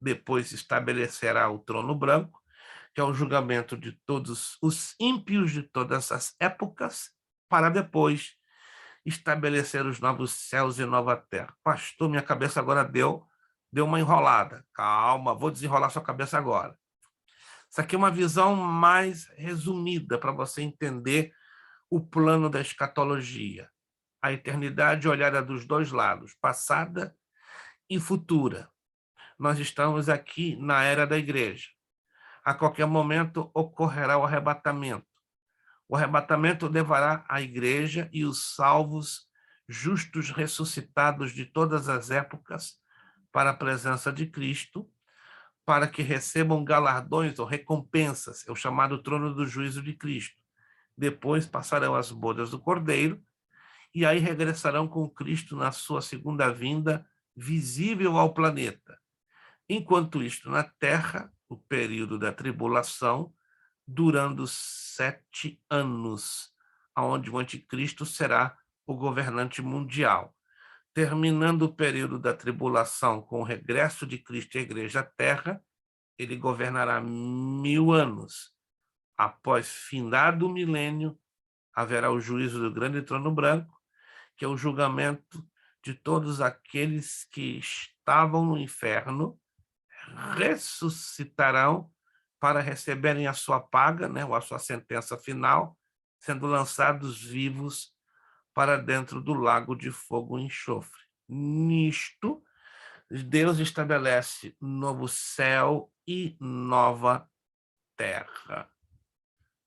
Depois estabelecerá o trono branco, que é o julgamento de todos os ímpios de todas as épocas, para depois estabelecer os novos céus e nova terra. Pastor, minha cabeça agora deu uma enrolada. Calma, vou desenrolar sua cabeça agora. Isso aqui é uma visão mais resumida para você entender o plano da escatologia. A eternidade olhada dos dois lados, passada e futura. Nós estamos aqui na era da igreja. A qualquer momento ocorrerá o arrebatamento. O arrebatamento levará a igreja e os salvos justos ressuscitados de todas as épocas para a presença de Cristo, para que recebam galardões ou recompensas, é o chamado trono do juízo de Cristo. Depois passarão as bodas do Cordeiro, e aí regressarão com Cristo na sua segunda vinda, visível ao planeta. Enquanto isto, na Terra, o período da tribulação, durando 7 anos, onde o anticristo será o governante mundial. Terminando o período da tribulação com o regresso de Cristo à Igreja à Terra, ele governará 1000 anos. Após findado o milênio, haverá o juízo do grande trono branco, que é o julgamento de todos aqueles que estavam no inferno, ressuscitarão para receberem a sua paga, né, ou a sua sentença final, sendo lançados vivos para dentro do lago de fogo e enxofre. Nisto, Deus estabelece novo céu e nova terra.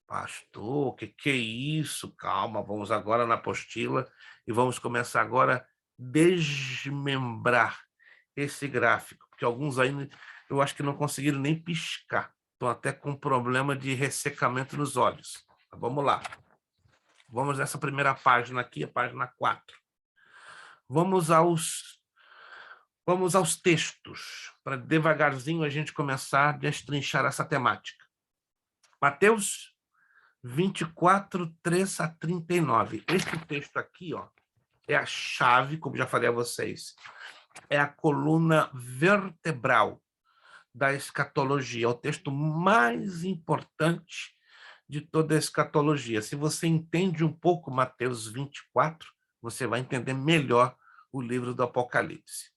Pastor, o que é isso? Calma, vamos agora na apostila e vamos começar agora a desmembrar esse gráfico, porque alguns ainda eu acho que não conseguiram nem piscar. Estão até com problema de ressecamento nos olhos. Vamos lá. Vamos nessa primeira página aqui, a página 4. Vamos aos textos, para devagarzinho a gente começar a destrinchar essa temática. Mateus 24, 3 a 39. Este texto aqui, ó, é a chave, como já falei a vocês, é a coluna vertebral da escatologia, é o texto mais importante de toda a escatologia. Se você entende um pouco Mateus 24, você vai entender melhor o livro do Apocalipse.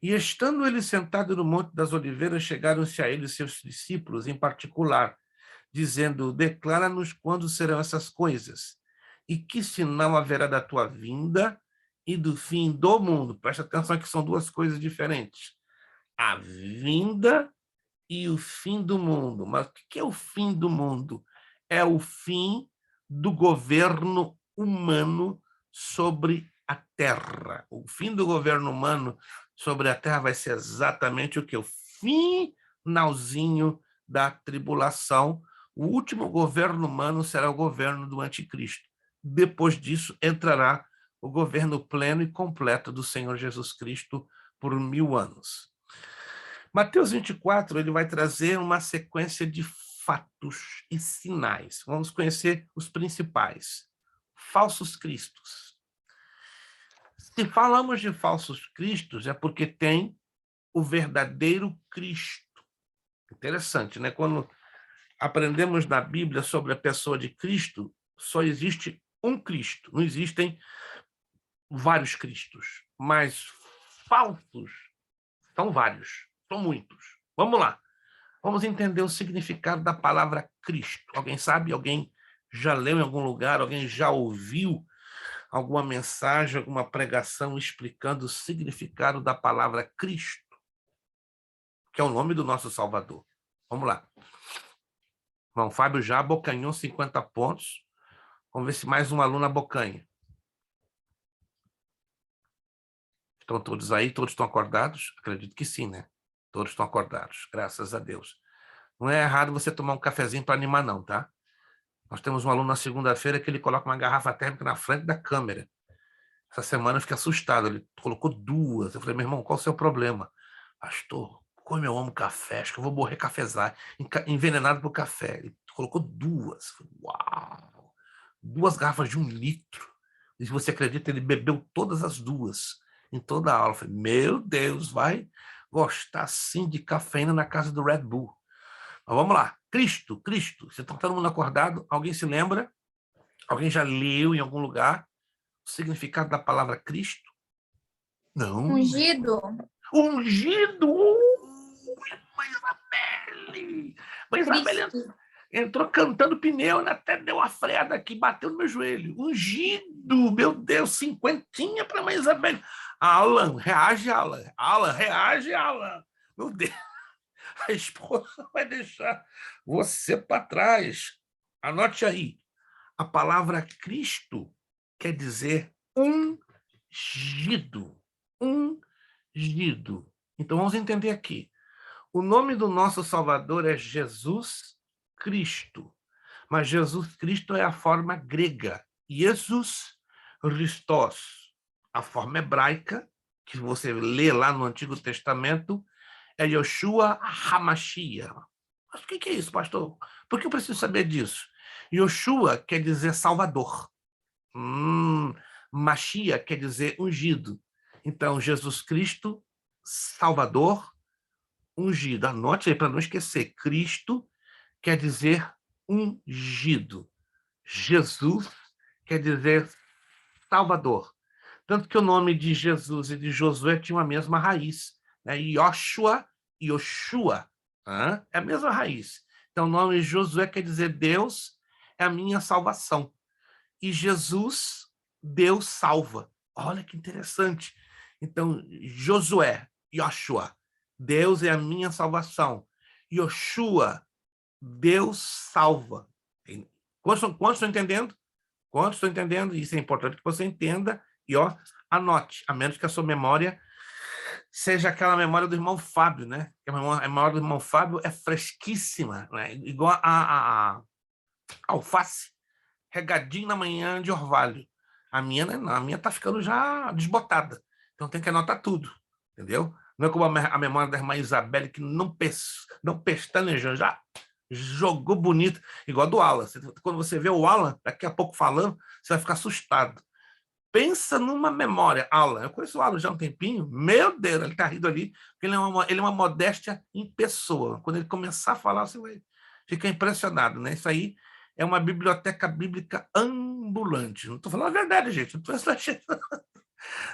E estando ele sentado no Monte das Oliveiras, chegaram-se a ele seus discípulos em particular, dizendo: declara-nos quando serão essas coisas, e que sinal haverá da tua vinda e do fim do mundo. Presta atenção que são duas coisas diferentes. A vinda e o fim do mundo. Mas o que é o fim do mundo? É o fim do governo humano sobre a Terra. O fim do governo humano sobre a Terra vai ser exatamente o que? O finalzinho da tribulação. O último governo humano será o governo do anticristo. Depois disso, entrará o governo pleno e completo do Senhor Jesus Cristo por 1000 anos. Mateus 24, ele vai trazer uma sequência de fatos e sinais. Vamos conhecer os principais. Falsos cristos. Se falamos de falsos cristos, é porque tem o verdadeiro Cristo. Interessante, né? Quando aprendemos na Bíblia sobre a pessoa de Cristo, só existe um Cristo, não existem vários Cristos, mas falsos são vários, são muitos. Vamos lá, vamos entender o significado da palavra Cristo. Alguém sabe? Alguém já leu em algum lugar? Alguém já ouviu alguma mensagem, alguma pregação explicando o significado da palavra Cristo, que é o nome do nosso Salvador? Vamos lá. Bom, Fábio já abocanhou 50 pontos. Vamos ver se mais um aluno abocanha. Estão todos aí? Todos estão acordados? Acredito que sim, né? Todos estão acordados, graças a Deus. Não é errado você tomar um cafezinho para animar, não, tá? Nós temos um aluno na segunda-feira que ele coloca uma garrafa térmica na frente da câmera. Essa semana eu fiquei assustado, ele colocou 2. Eu falei, meu irmão, qual o seu problema? Pastor, como eu amo café, acho que eu vou morrer cafezado, envenenado por café. Ele colocou 2. Falei, uau! 2 garrafas de 1 litro. E se você acredita, ele bebeu todas as 2 em toda a aula. Eu falei, meu Deus, vai gostar sim de cafeína na casa do Red Bull. Mas vamos lá. Cristo. Você está todo mundo acordado? Alguém se lembra? Alguém já leu em algum lugar significado da palavra Cristo? Não. Ungido. Ungido! Mãe Isabelle! Mãe Isabelle Cristo. entrou cantando pneu, né? Até deu a freada aqui, bateu no meu joelho. Ungido! Meu Deus, cinquentinha para Mãe Isabelle. Alan, reage, Alan. Alan, reage, Alan. Meu Deus, a esposa vai deixar você para trás. Anote aí. A palavra Cristo quer dizer ungido. Ungido. Então, vamos entender aqui. O nome do nosso Salvador é Jesus Cristo. Mas Jesus Cristo é a forma grega. Jesus Christos. A forma hebraica, que você lê lá no Antigo Testamento, é Yoshua HaMashiach. Mas o que é isso, pastor? Por que eu preciso saber disso? Yoshua quer dizer Salvador. Mashiach quer dizer ungido. Então, Jesus Cristo, Salvador, ungido. Anote aí para não esquecer. Cristo quer dizer ungido. Jesus quer dizer Salvador. Tanto que o nome de Jesus e de Josué tinham a mesma raiz. Né? Yoshua e Yoshua. É a mesma raiz. Então, o nome de Josué quer dizer Deus é a minha salvação. E Jesus, Deus salva. Olha que interessante. Então, Josué, Yoshua, Deus é a minha salvação. Yoshua, Deus salva. Quantos estão entendendo? Quantos estão entendendo? Isso é importante que você entenda e anote, a menos que a sua memória seja aquela memória do irmão Fábio, né? A memória do irmão Fábio é fresquíssima, né? Igual a alface, regadinho na manhã de orvalho. A minha, né? Não, a minha tá ficando já desbotada. Então tem que anotar tudo, entendeu? Não é como a memória da irmã Isabelle, que não pestanejou, já jogou bonito, igual a do Alan. Quando você vê o Alan, daqui a pouco falando, você vai ficar assustado. Pensa numa memória, Alan. Eu conheço o Alan já há um tempinho. Meu Deus, ele tá rindo ali, porque ele é uma modéstia em pessoa. Quando ele começar a falar, você vai ficar impressionado, né? Isso aí é uma biblioteca bíblica ambulante. Não estou falando a verdade, gente. Não estou exagerando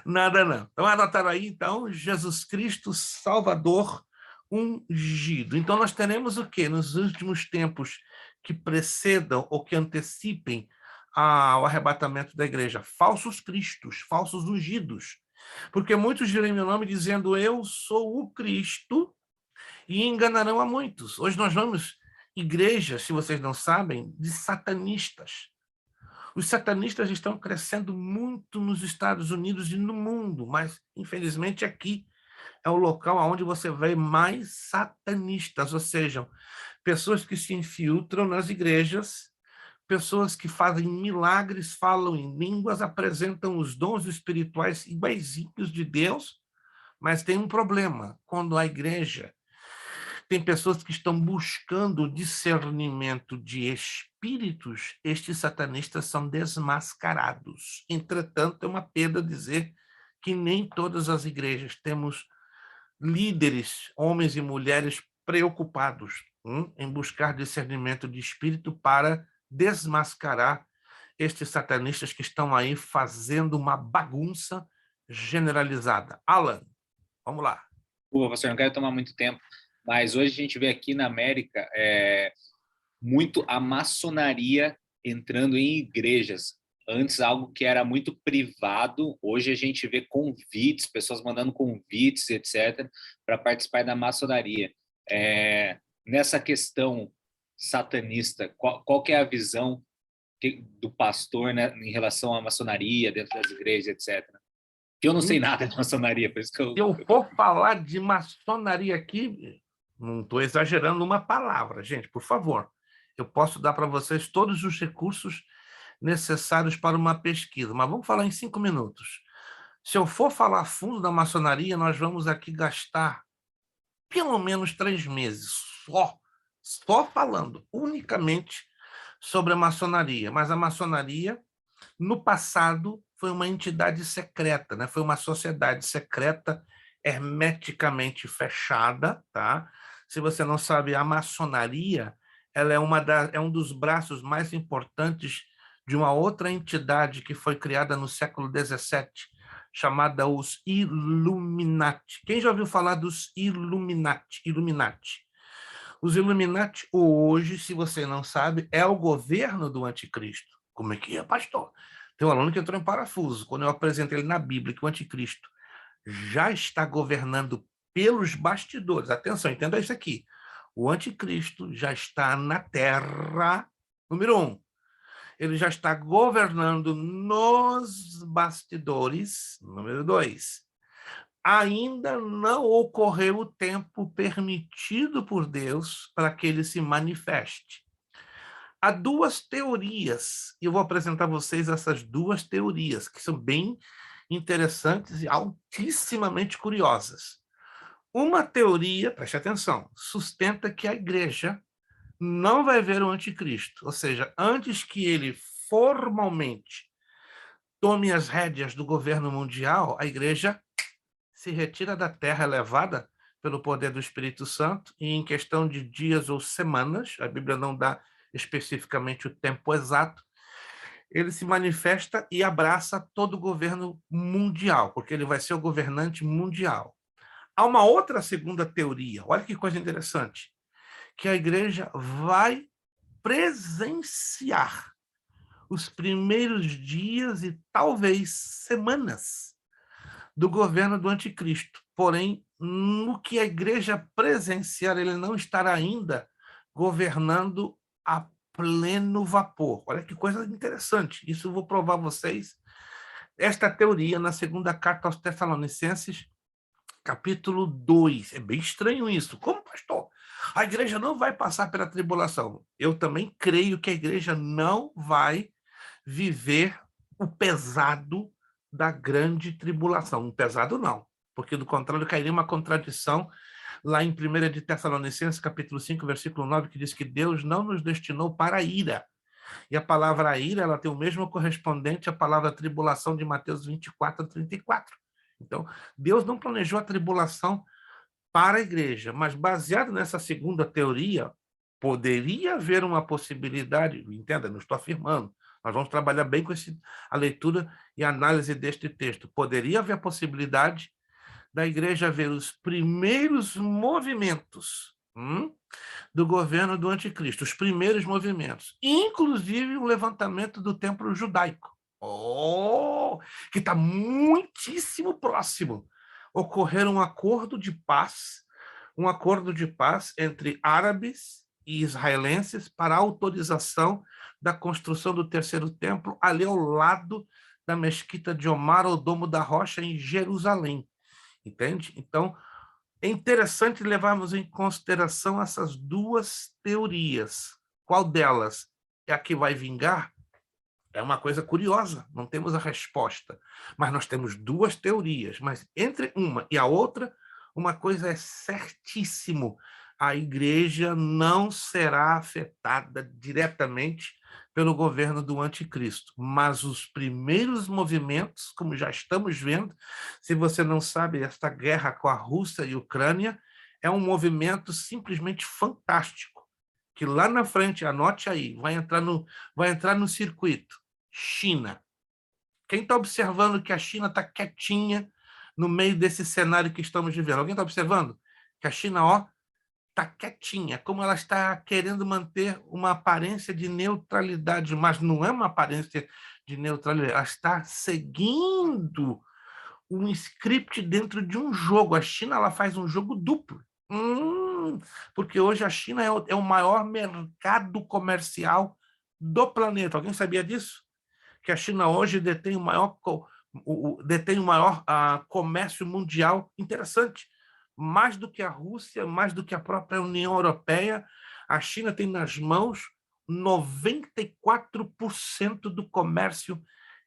nada, não. Então, anotaram aí, então, Jesus Cristo, Salvador ungido. Então, nós teremos o quê? Nos últimos tempos que precedam ou que antecipem ao arrebatamento da igreja? Falsos cristos, falsos ungidos. Porque muitos dirão meu nome dizendo, eu sou o Cristo, e enganarão a muitos. Hoje nós vamos igrejas, se vocês não sabem, de satanistas. Os satanistas estão crescendo muito nos Estados Unidos e no mundo, mas, infelizmente, aqui é o local onde você vê mais satanistas, ou seja, pessoas que se infiltram nas igrejas, pessoas que fazem milagres, falam em línguas, apresentam os dons espirituais iguaizinhos de Deus, mas tem um problema. Quando a igreja tem pessoas que estão buscando o discernimento de espíritos, estes satanistas são desmascarados. Entretanto, é uma pena dizer que nem todas as igrejas temos líderes, homens e mulheres preocupados em buscar discernimento de espírito para desmascarar estes satanistas que estão aí fazendo uma bagunça generalizada. Alan, vamos lá. Pô, pastor, não quero tomar muito tempo, mas hoje a gente vê aqui na América muito a maçonaria entrando em igrejas. Antes, algo que era muito privado, hoje a gente vê convites, pessoas mandando convites, etc., para participar da maçonaria. Nessa questão satanista, qual que é a visão do pastor, né, em relação à maçonaria dentro das igrejas, etc.? Que eu não sei nada de maçonaria, por isso que Se eu for falar de maçonaria aqui, não estou exagerando uma palavra, gente, por favor. Eu posso dar para vocês todos os recursos necessários para uma pesquisa, mas vamos falar em 5 minutos. Se eu for falar a fundo da maçonaria, nós vamos aqui gastar pelo menos 3 meses só falando unicamente sobre a maçonaria. Mas a maçonaria, no passado, foi uma entidade secreta, né? Foi uma sociedade secreta hermeticamente fechada, tá? Se você não sabe, a maçonaria ela é um dos braços mais importantes de uma outra entidade que foi criada no século XVII, chamada os Illuminati. Quem já ouviu falar dos Illuminati? Os Illuminati, hoje, se você não sabe, é o governo do anticristo. Como é que é, pastor? Tem um aluno que entrou em parafuso. Quando eu apresentei ele na Bíblia que o anticristo já está governando pelos bastidores. Atenção, entenda isso aqui. O anticristo já está na Terra, número 1. Ele já está governando nos bastidores, número 2. Ainda não ocorreu o tempo permitido por Deus para que ele se manifeste. Há duas teorias, e eu vou apresentar a vocês essas duas teorias, que são bem interessantes e altissimamente curiosas. Uma teoria, preste atenção, sustenta que a igreja não vai ver o anticristo, ou seja, antes que ele formalmente tome as rédeas do governo mundial, a igreja se retira da terra elevada pelo poder do Espírito Santo e em questão de dias ou semanas, a Bíblia não dá especificamente o tempo exato, ele se manifesta e abraça todo o governo mundial, porque ele vai ser o governante mundial. Há uma outra segunda teoria, olha que coisa interessante, que a igreja vai presenciar os primeiros dias e talvez semanas do governo do anticristo. Porém, no que a igreja presenciar, ele não estará ainda governando a pleno vapor. Olha que coisa interessante. Isso eu vou provar a vocês. Esta teoria na segunda carta aos Tessalonicenses, capítulo 2. É bem estranho isso. Como, pastor? A igreja não vai passar pela tribulação. Eu também creio que a igreja não vai viver o pesado da grande tribulação. Um pesado não, porque do contrário cairia uma contradição lá em 1 de Tessalonicenses, capítulo 5, versículo 9, que diz que Deus não nos destinou para a ira. E a palavra ira, ela tem o mesmo correspondente à palavra tribulação de Mateus 24, 34. Então, Deus não planejou a tribulação para a igreja, mas baseado nessa segunda teoria, poderia haver uma possibilidade, entenda, não estou afirmando, nós vamos trabalhar bem com a leitura e a análise deste texto. Poderia haver a possibilidade da igreja ver os primeiros movimentos do governo do anticristo, os primeiros movimentos, inclusive o levantamento do templo judaico, que está muitíssimo próximo. Ocorrer um acordo de paz entre árabes e israelenses para a autorização da construção do terceiro templo ali ao lado da mesquita de Omar, ou Domo da Rocha, em Jerusalém. Entende? Então, é interessante levarmos em consideração essas duas teorias. Qual delas é a que vai vingar? É uma coisa curiosa, não temos a resposta. Mas nós temos duas teorias. Mas entre uma e a outra, uma coisa é certíssimo: a igreja não será afetada diretamente pelo governo do anticristo. Mas os primeiros movimentos, como já estamos vendo, se você não sabe, esta guerra com a Rússia e a Ucrânia é um movimento simplesmente fantástico, que lá na frente, anote aí, vai entrar no circuito. China. Quem está observando que a China está quietinha no meio desse cenário que estamos vivendo? Alguém está observando que a China, está quietinha, como ela está querendo manter uma aparência de neutralidade, mas não é uma aparência de neutralidade, ela está seguindo um script dentro de um jogo. A China, ela faz um jogo duplo. Porque hoje a China é o maior mercado comercial do planeta. Alguém sabia disso? Que a China hoje detém o maior comércio mundial. Interessante. Mais do que a Rússia, mais do que a própria União Europeia, a China tem nas mãos 94% do comércio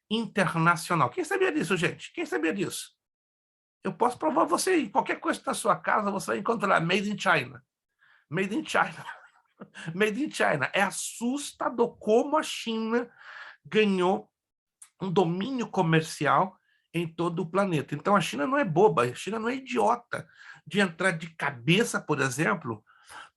internacional. Quem sabia disso, gente? Quem sabia disso? Eu posso provar você aí. Qualquer coisa na sua casa, você vai encontrar Made in China. Made in China. Made in China. É assustador como a China ganhou um domínio comercial em todo o planeta. Então, a China não é boba, a China não é idiota de entrar de cabeça, por exemplo,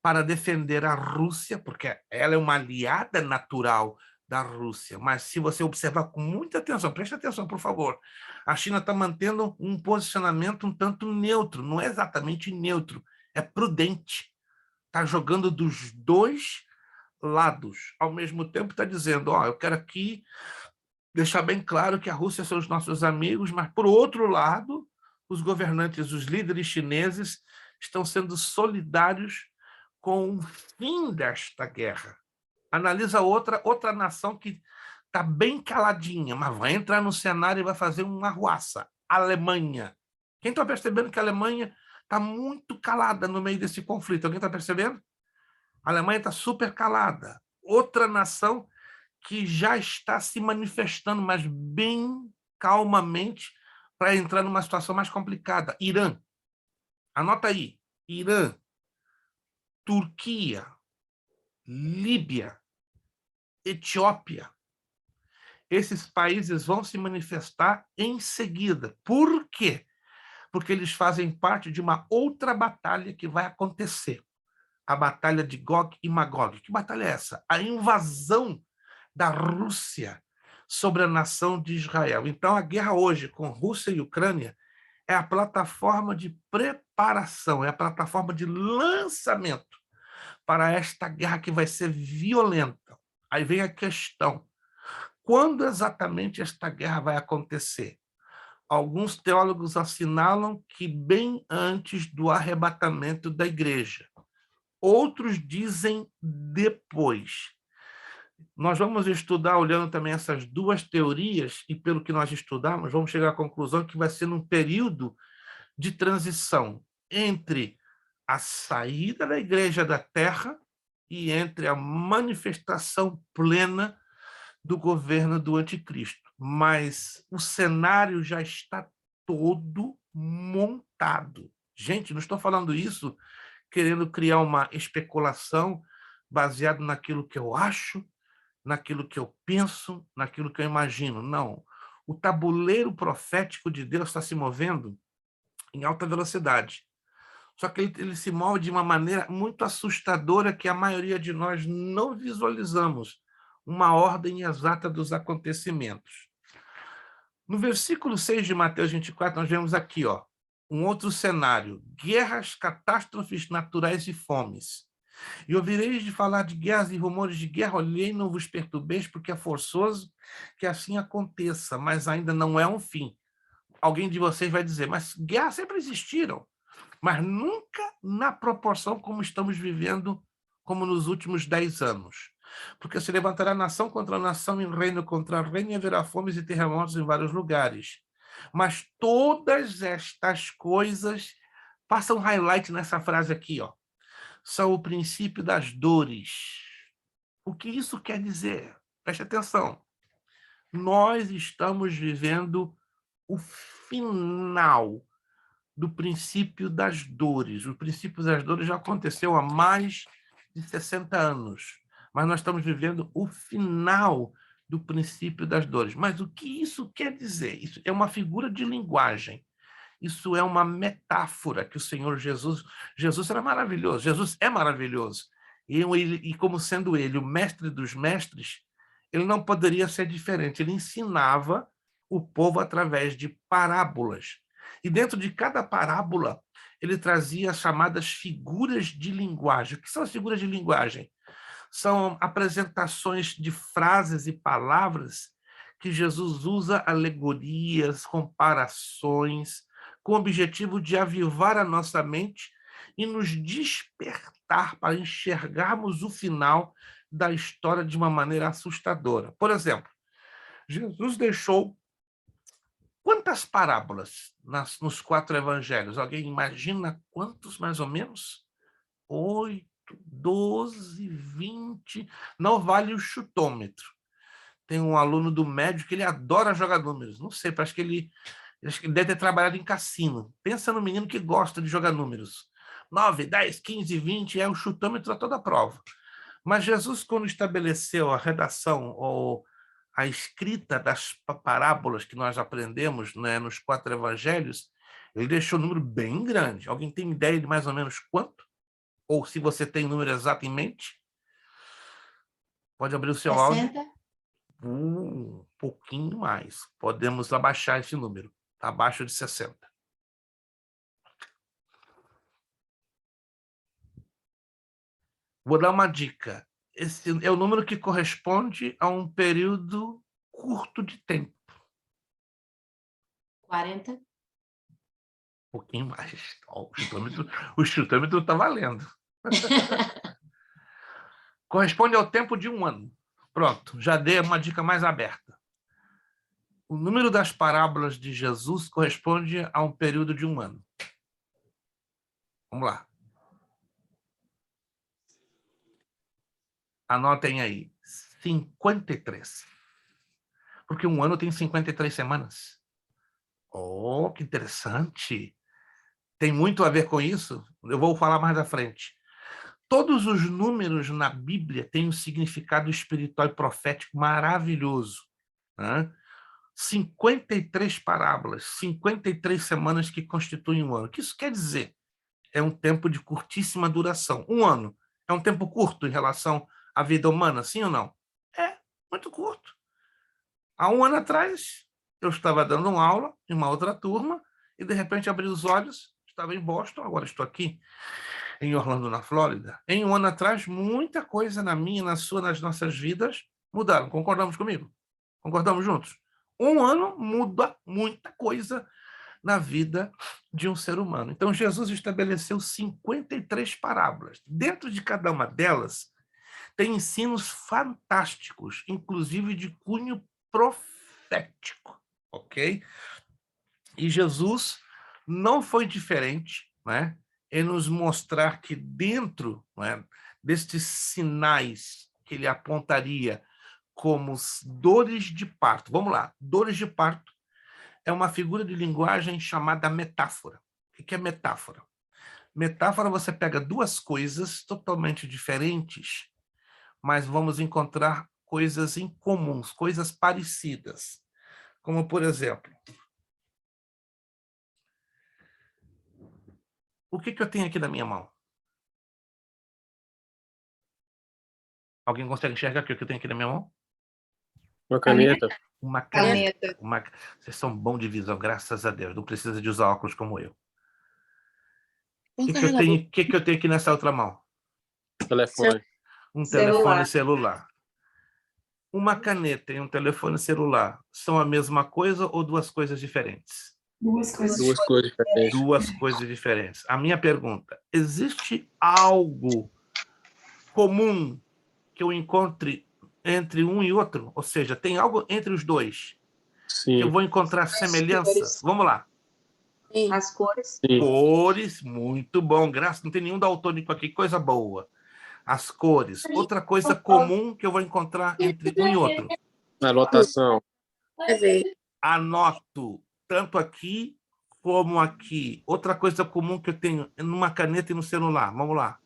para defender a Rússia, porque ela é uma aliada natural da Rússia. Mas se você observar com muita atenção, preste atenção, por favor, a China está mantendo um posicionamento um tanto neutro, não é exatamente neutro, é prudente. Está jogando dos dois lados. Ao mesmo tempo está dizendo, ó, eu quero aqui deixar bem claro que a Rússia são os nossos amigos, mas, por outro lado, os governantes, os líderes chineses estão sendo solidários com o fim desta guerra. Analisa outra nação que está bem caladinha, mas vai entrar no cenário e vai fazer uma arruaça. Alemanha. Quem está percebendo que a Alemanha está muito calada no meio desse conflito? Alguém está percebendo? A Alemanha está super calada. Outra nação que já está se manifestando, mas bem calmamente, para entrar numa situação mais complicada. Irã. Anota aí. Irã, Turquia, Líbia, Etiópia. Esses países vão se manifestar em seguida. Por quê? Porque eles fazem parte de uma outra batalha que vai acontecer. A batalha de Gog e Magog. Que batalha é essa? A invasão da Rússia sobre a nação de Israel. Então, a guerra hoje com Rússia e Ucrânia é a plataforma de preparação, é a plataforma de lançamento para esta guerra que vai ser violenta. Aí vem a questão: quando exatamente esta guerra vai acontecer? Alguns teólogos assinalam que bem antes do arrebatamento da igreja. Outros dizem depois. Nós vamos estudar, olhando também essas duas teorias, e pelo que nós estudamos, vamos chegar à conclusão que vai ser num período de transição entre a saída da igreja da terra e entre a manifestação plena do governo do anticristo. Mas o cenário já está todo montado. Gente, não estou falando isso querendo criar uma especulação baseada naquilo que eu acho, naquilo que eu penso, naquilo que eu imagino. Não. O tabuleiro profético de Deus está se movendo em alta velocidade. Só que ele se move de uma maneira muito assustadora que a maioria de nós não visualizamos uma ordem exata dos acontecimentos. No versículo 6 de Mateus 24, nós vemos aqui, ó, um outro cenário: guerras, catástrofes naturais e fomes. E ouvireis de falar de guerras e rumores de guerra, olhei, não vos perturbeis, porque é forçoso que assim aconteça, mas ainda não é um fim. Alguém de vocês vai dizer, mas guerras sempre existiram, mas nunca na proporção como estamos vivendo, como nos últimos 10 anos. Porque se levantará nação contra nação, e reino contra reino, e haverá fomes e terremotos em vários lugares. Mas todas estas coisas, passa um highlight nessa frase aqui, ó, são o princípio das dores. O que isso quer dizer? Preste atenção. Nós estamos vivendo o final do princípio das dores. O princípio das dores já aconteceu há mais de 60 anos, mas nós estamos vivendo o final do princípio das dores. Mas o que isso quer dizer? Isso é uma figura de linguagem. Isso é uma metáfora que o Senhor Jesus era maravilhoso, Jesus é maravilhoso. E como sendo ele o mestre dos mestres, ele não poderia ser diferente. Ele ensinava o povo através de parábolas. E dentro de cada parábola, ele trazia as chamadas figuras de linguagem. O que são as figuras de linguagem? São apresentações de frases e palavras que Jesus usa alegorias, comparações, com o objetivo de avivar a nossa mente e nos despertar para enxergarmos o final da história de uma maneira assustadora. Por exemplo, Jesus deixou quantas parábolas nos 4 evangelhos? Alguém imagina quantos, mais ou menos? 8, 12, 20. Não vale o chutômetro. Tem um aluno do médio que ele adora jogar números. Não sei, acho que ele deve ter trabalhado em cassino. Pensa no menino que gosta de jogar números. 9, 10, 15, 20 é o chutômetro a toda a prova. Mas Jesus, quando estabeleceu a redação ou a escrita das parábolas que nós aprendemos, né, nos 4 evangelhos, ele deixou um número bem grande. Alguém tem ideia de mais ou menos quanto? Ou se você tem o número exato em mente? Pode abrir o seu áudio. Um pouquinho mais. Podemos abaixar esse número. Está abaixo de 60. Vou dar uma dica. Esse é o número que corresponde a um período curto de tempo. 40. Um pouquinho mais. Ó, o chutômetro está valendo. Corresponde ao tempo de um ano. Pronto, já dei uma dica mais aberta. O número das parábolas de Jesus corresponde a um período de um ano. Vamos lá. Anotem aí. 53. Porque um ano tem 53 semanas. Oh, que interessante. Tem muito a ver com isso? Eu vou falar mais à frente. Todos os números na Bíblia têm um significado espiritual e profético maravilhoso. Né? 53 parábolas, 53 semanas que constituem um ano. O que isso quer dizer? É um tempo de curtíssima duração. Um ano é um tempo curto em relação à vida humana, sim ou não? É, muito curto. Há um ano atrás, eu estava dando uma aula em uma outra turma e, de repente, abri os olhos, estava em Boston, agora estou aqui em Orlando, na Flórida. Em um ano atrás, muita coisa na minha, na sua, nas nossas vidas mudaram. Concordamos comigo? Concordamos juntos? Um ano muda muita coisa na vida de um ser humano. Então, Jesus estabeleceu 53 parábolas. Dentro de cada uma delas, tem ensinos fantásticos, inclusive de cunho profético, ok? E Jesus não foi diferente, né, em nos mostrar que dentro, né, destes sinais que ele apontaria como dores de parto. Vamos lá, dores de parto é uma figura de linguagem chamada metáfora. O que é metáfora? Metáfora, você pega duas coisas totalmente diferentes, mas vamos encontrar coisas em comuns, coisas parecidas. Como, por exemplo, o que eu tenho aqui na minha mão? Alguém consegue enxergar o que eu tenho aqui na minha mão? Uma caneta. Uma caneta. Caneta. Vocês são bons de visão, graças a Deus. Não precisa de usar óculos como eu. O Um que eu carregador. tenho, que eu tenho aqui nessa outra mão? Telefone. Um Celular. telefone celular. Uma caneta e um telefone celular são a mesma coisa ou duas coisas diferentes? Duas coisas. Duas coisas diferentes. Duas coisas diferentes. A minha pergunta, existe algo comum que eu encontre entre um e outro? Ou seja, tem algo entre os dois que eu Sim, vou encontrar semelhança? cores. Vamos lá. Sim. As cores. sim. Cores, muito bom. Graças, não tem nenhum daltônico aqui, coisa boa. As cores. Outra coisa comum que eu vou encontrar entre um e outro. Anotação. Quer ver? Anoto tanto aqui como aqui. Outra coisa comum que eu tenho numa caneta e no celular. Vamos lá.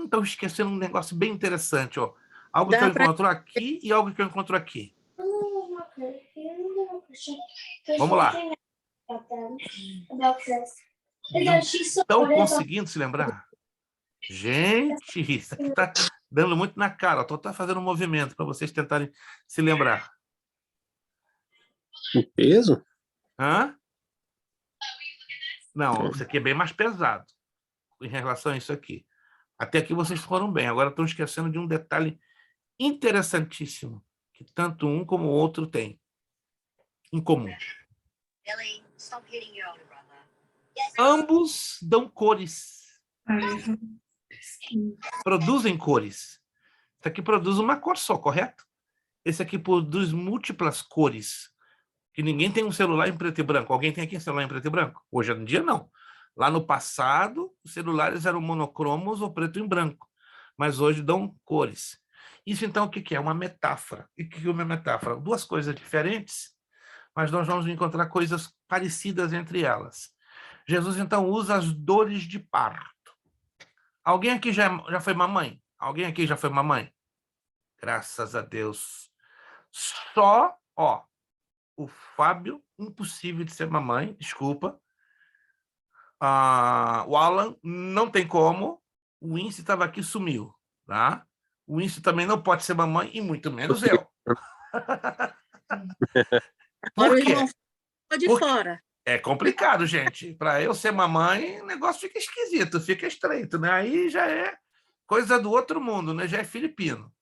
Estou esquecendo um negócio bem interessante. Ó. Algo que eu encontro aqui e algo que eu encontro aqui. Vamos lá. Estão conseguindo se lembrar? Gente, isso aqui está dando muito na cara. Estou até fazendo um movimento para vocês tentarem se lembrar. O peso? Hã? Não, isso aqui é bem mais pesado em relação a isso aqui. Até aqui vocês foram bem. Agora estão esquecendo de um detalhe interessantíssimo que tanto um como o outro tem em comum. Ambos dão cores. Produzem cores. Esse aqui produz uma cor só, correto? Esse aqui produz múltiplas cores. Que ninguém tem um celular em preto e branco. Alguém tem aqui um celular em preto e branco? Hoje em dia, não. Lá no passado, os celulares eram monocromos ou preto e branco. Mas hoje dão cores. Isso, então, o que é? Uma metáfora. E o que é uma metáfora? Duas coisas diferentes, mas nós vamos encontrar coisas parecidas entre elas. Jesus, então, usa as dores de parto. Alguém aqui já foi mamãe? Alguém aqui já foi mamãe? Graças a Deus. Só, ó, o Fábio, impossível de ser mamãe, desculpa. O Alan, não tem como. O Ince estava aqui, sumiu. tá? O Winston também não pode ser mamãe e muito menos eu. Agora Por o quê? irmão ficou de Por quê? fora. É complicado, gente. Para eu ser mamãe, o negócio fica esquisito, fica estreito, né? Aí já é coisa do outro mundo, né? Já é filipino.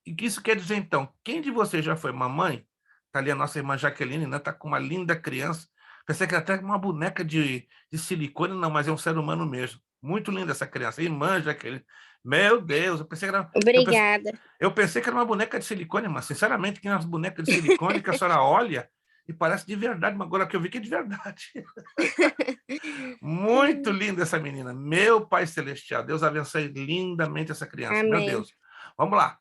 E que isso quer dizer, então? Quem de vocês já foi mamãe? Tá ali a nossa irmã Jaqueline, né? Tá com uma linda criança. Pensei que era até uma boneca de silicone, não, mas é um ser humano mesmo. Muito linda essa criança. Irmã Jaqueline. Meu Deus, eu pensei que era. Obrigada. Eu pensei que era uma boneca de silicone, mas sinceramente, que é uma boneca de silicone que a senhora olha e parece de verdade, mas agora que eu vi que é de verdade. Muito linda essa menina. Meu Pai Celestial, Deus abençoe lindamente essa criança. Meu Amém. Deus. Vamos lá.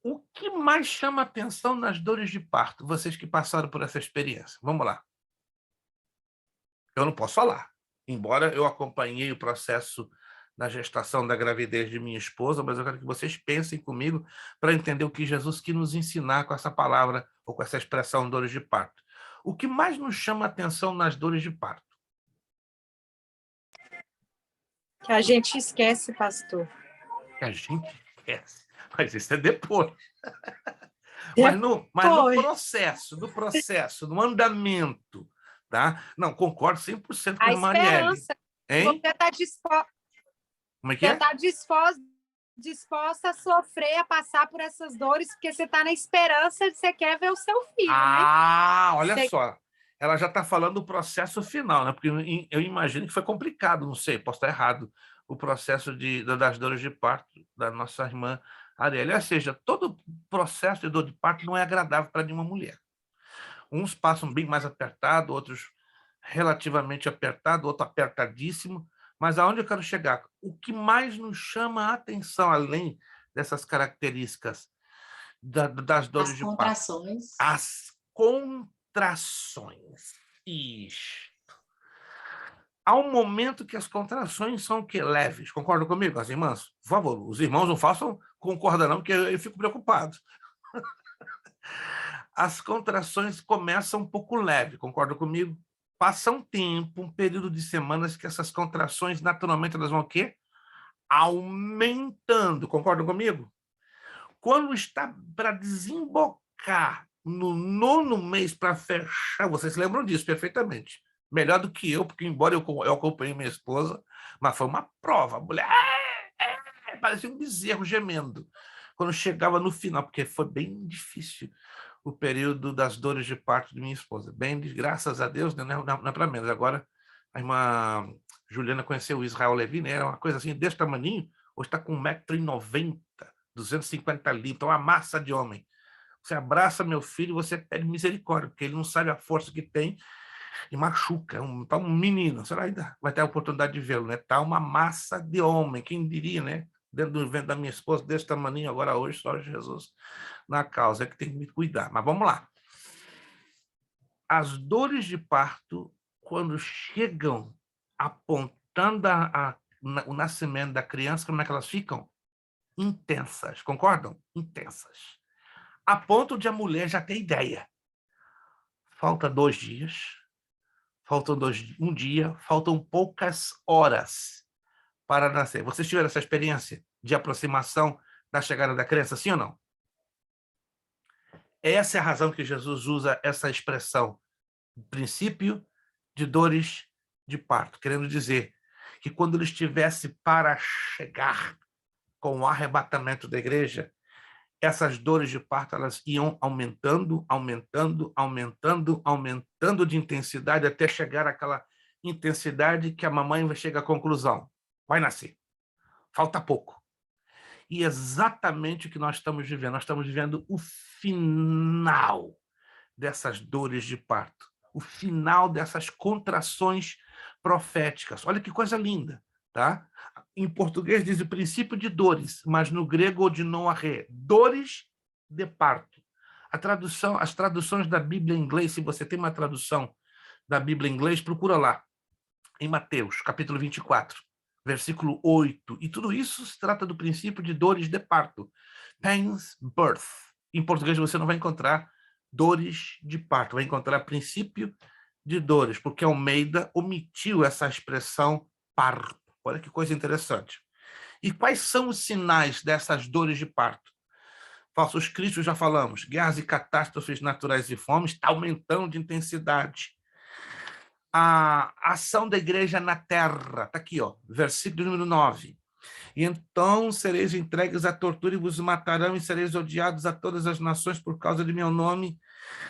O que mais chama atenção nas dores de parto? Vocês que passaram por essa experiência. Vamos lá. Eu não posso falar. Embora eu acompanhei o processo da gestação da gravidez de minha esposa, mas eu quero que vocês pensem comigo para entender o que Jesus quis nos ensinar com essa palavra ou com essa expressão dores de parto. O que mais nos chama atenção nas dores de parto? Que a gente esquece, pastor. Que a gente esquece. Mas isso é depois. Mas no processo, no andamento, tá? Não, concordo 100% com A a Marielle. esperança. Hein? Você está disposta, Como é que é? disposta a sofrer, a passar por essas dores, porque você está na esperança de você quer ver o seu filho, né? Ah, olha Você- só. Ela já está falando do processo final, né? Porque eu imagino que foi complicado, não sei, posso estar errado, o processo das dores de parto da nossa irmã Arielle. Ou seja, todo processo de dor de parto não é agradável para nenhuma mulher. Uns passam bem mais apertado, outros relativamente apertado, outro apertadíssimo. Mas aonde eu quero chegar? O que mais nos chama a atenção, além dessas características das dores As de parto? contrações. As contrações. Isto. Há um momento que as contrações são o quê? Leves. Concordam comigo, as irmãs? Por favor, os irmãos não façam concorda não, porque eu fico preocupado. As contrações começam um pouco leve, concordam comigo? Passa um tempo, um período de semanas que essas contrações, naturalmente, elas vão o quê? Aumentando. Concordam comigo? Quando está para desembocar no 9º mês para fechar, vocês se lembram disso perfeitamente. Melhor do que eu, porque embora eu acompanhei minha esposa, mas foi uma prova. A mulher parecia um bezerro gemendo. Quando chegava no final, porque foi bem difícil o período das dores de parto de minha esposa. Bem, graças a Deus, não é para menos. Agora, a irmã Juliana conheceu o Israel Levi, né? Era uma coisa assim, desse tamaninho, hoje está com 1,90 m, 250 libras, então uma massa de homem. Você abraça meu filho e você pede misericórdia, porque ele não sabe a força que tem e machuca. Tá um menino, será que vai ter a oportunidade de vê-lo, né? Tá uma massa de homem, quem diria, né? Dentro do ventre da minha esposa, desse tamaninho, agora hoje, só Jesus na causa, é que tem que me cuidar. Mas vamos lá. As dores de parto, quando chegam apontando o nascimento da criança, como é que elas ficam? Intensas, concordam? Intensas. A ponto de a mulher já ter ideia. Falta 2 dias, faltam um dia, faltam poucas horas para nascer. Vocês tiveram essa experiência de aproximação da chegada da criança, sim ou não? Essa é a razão que Jesus usa essa expressão, princípio de dores de parto, querendo dizer que quando ele estivesse para chegar com o arrebatamento da igreja, essas dores de parto elas iam aumentando, aumentando, aumentando, aumentando de intensidade até chegar àquela intensidade que a mamãe vai chegar à conclusão. Vai nascer. Falta pouco. E exatamente o que nós estamos vivendo. Nós estamos vivendo o final dessas dores de parto. O final dessas contrações proféticas. Olha que coisa linda, tá? Em português diz o princípio de dores, mas no grego de noarré, dores de parto. As traduções da Bíblia em inglês, se você tem uma tradução da Bíblia em inglês, procura lá, em Mateus, capítulo 24, versículo 8. E tudo isso se trata do princípio de dores de parto. Pains, birth. Em português você não vai encontrar dores de parto, vai encontrar princípio de dores, porque Almeida omitiu essa expressão parto. Olha que coisa interessante. E quais são os sinais dessas dores de parto? Falsos cristos, já falamos. Guerras e catástrofes naturais e fome está aumentando de intensidade. A ação da igreja na terra, está aqui, ó, versículo número 9. E então sereis entregues à tortura e vos matarão, e sereis odiados a todas as nações por causa de meu nome.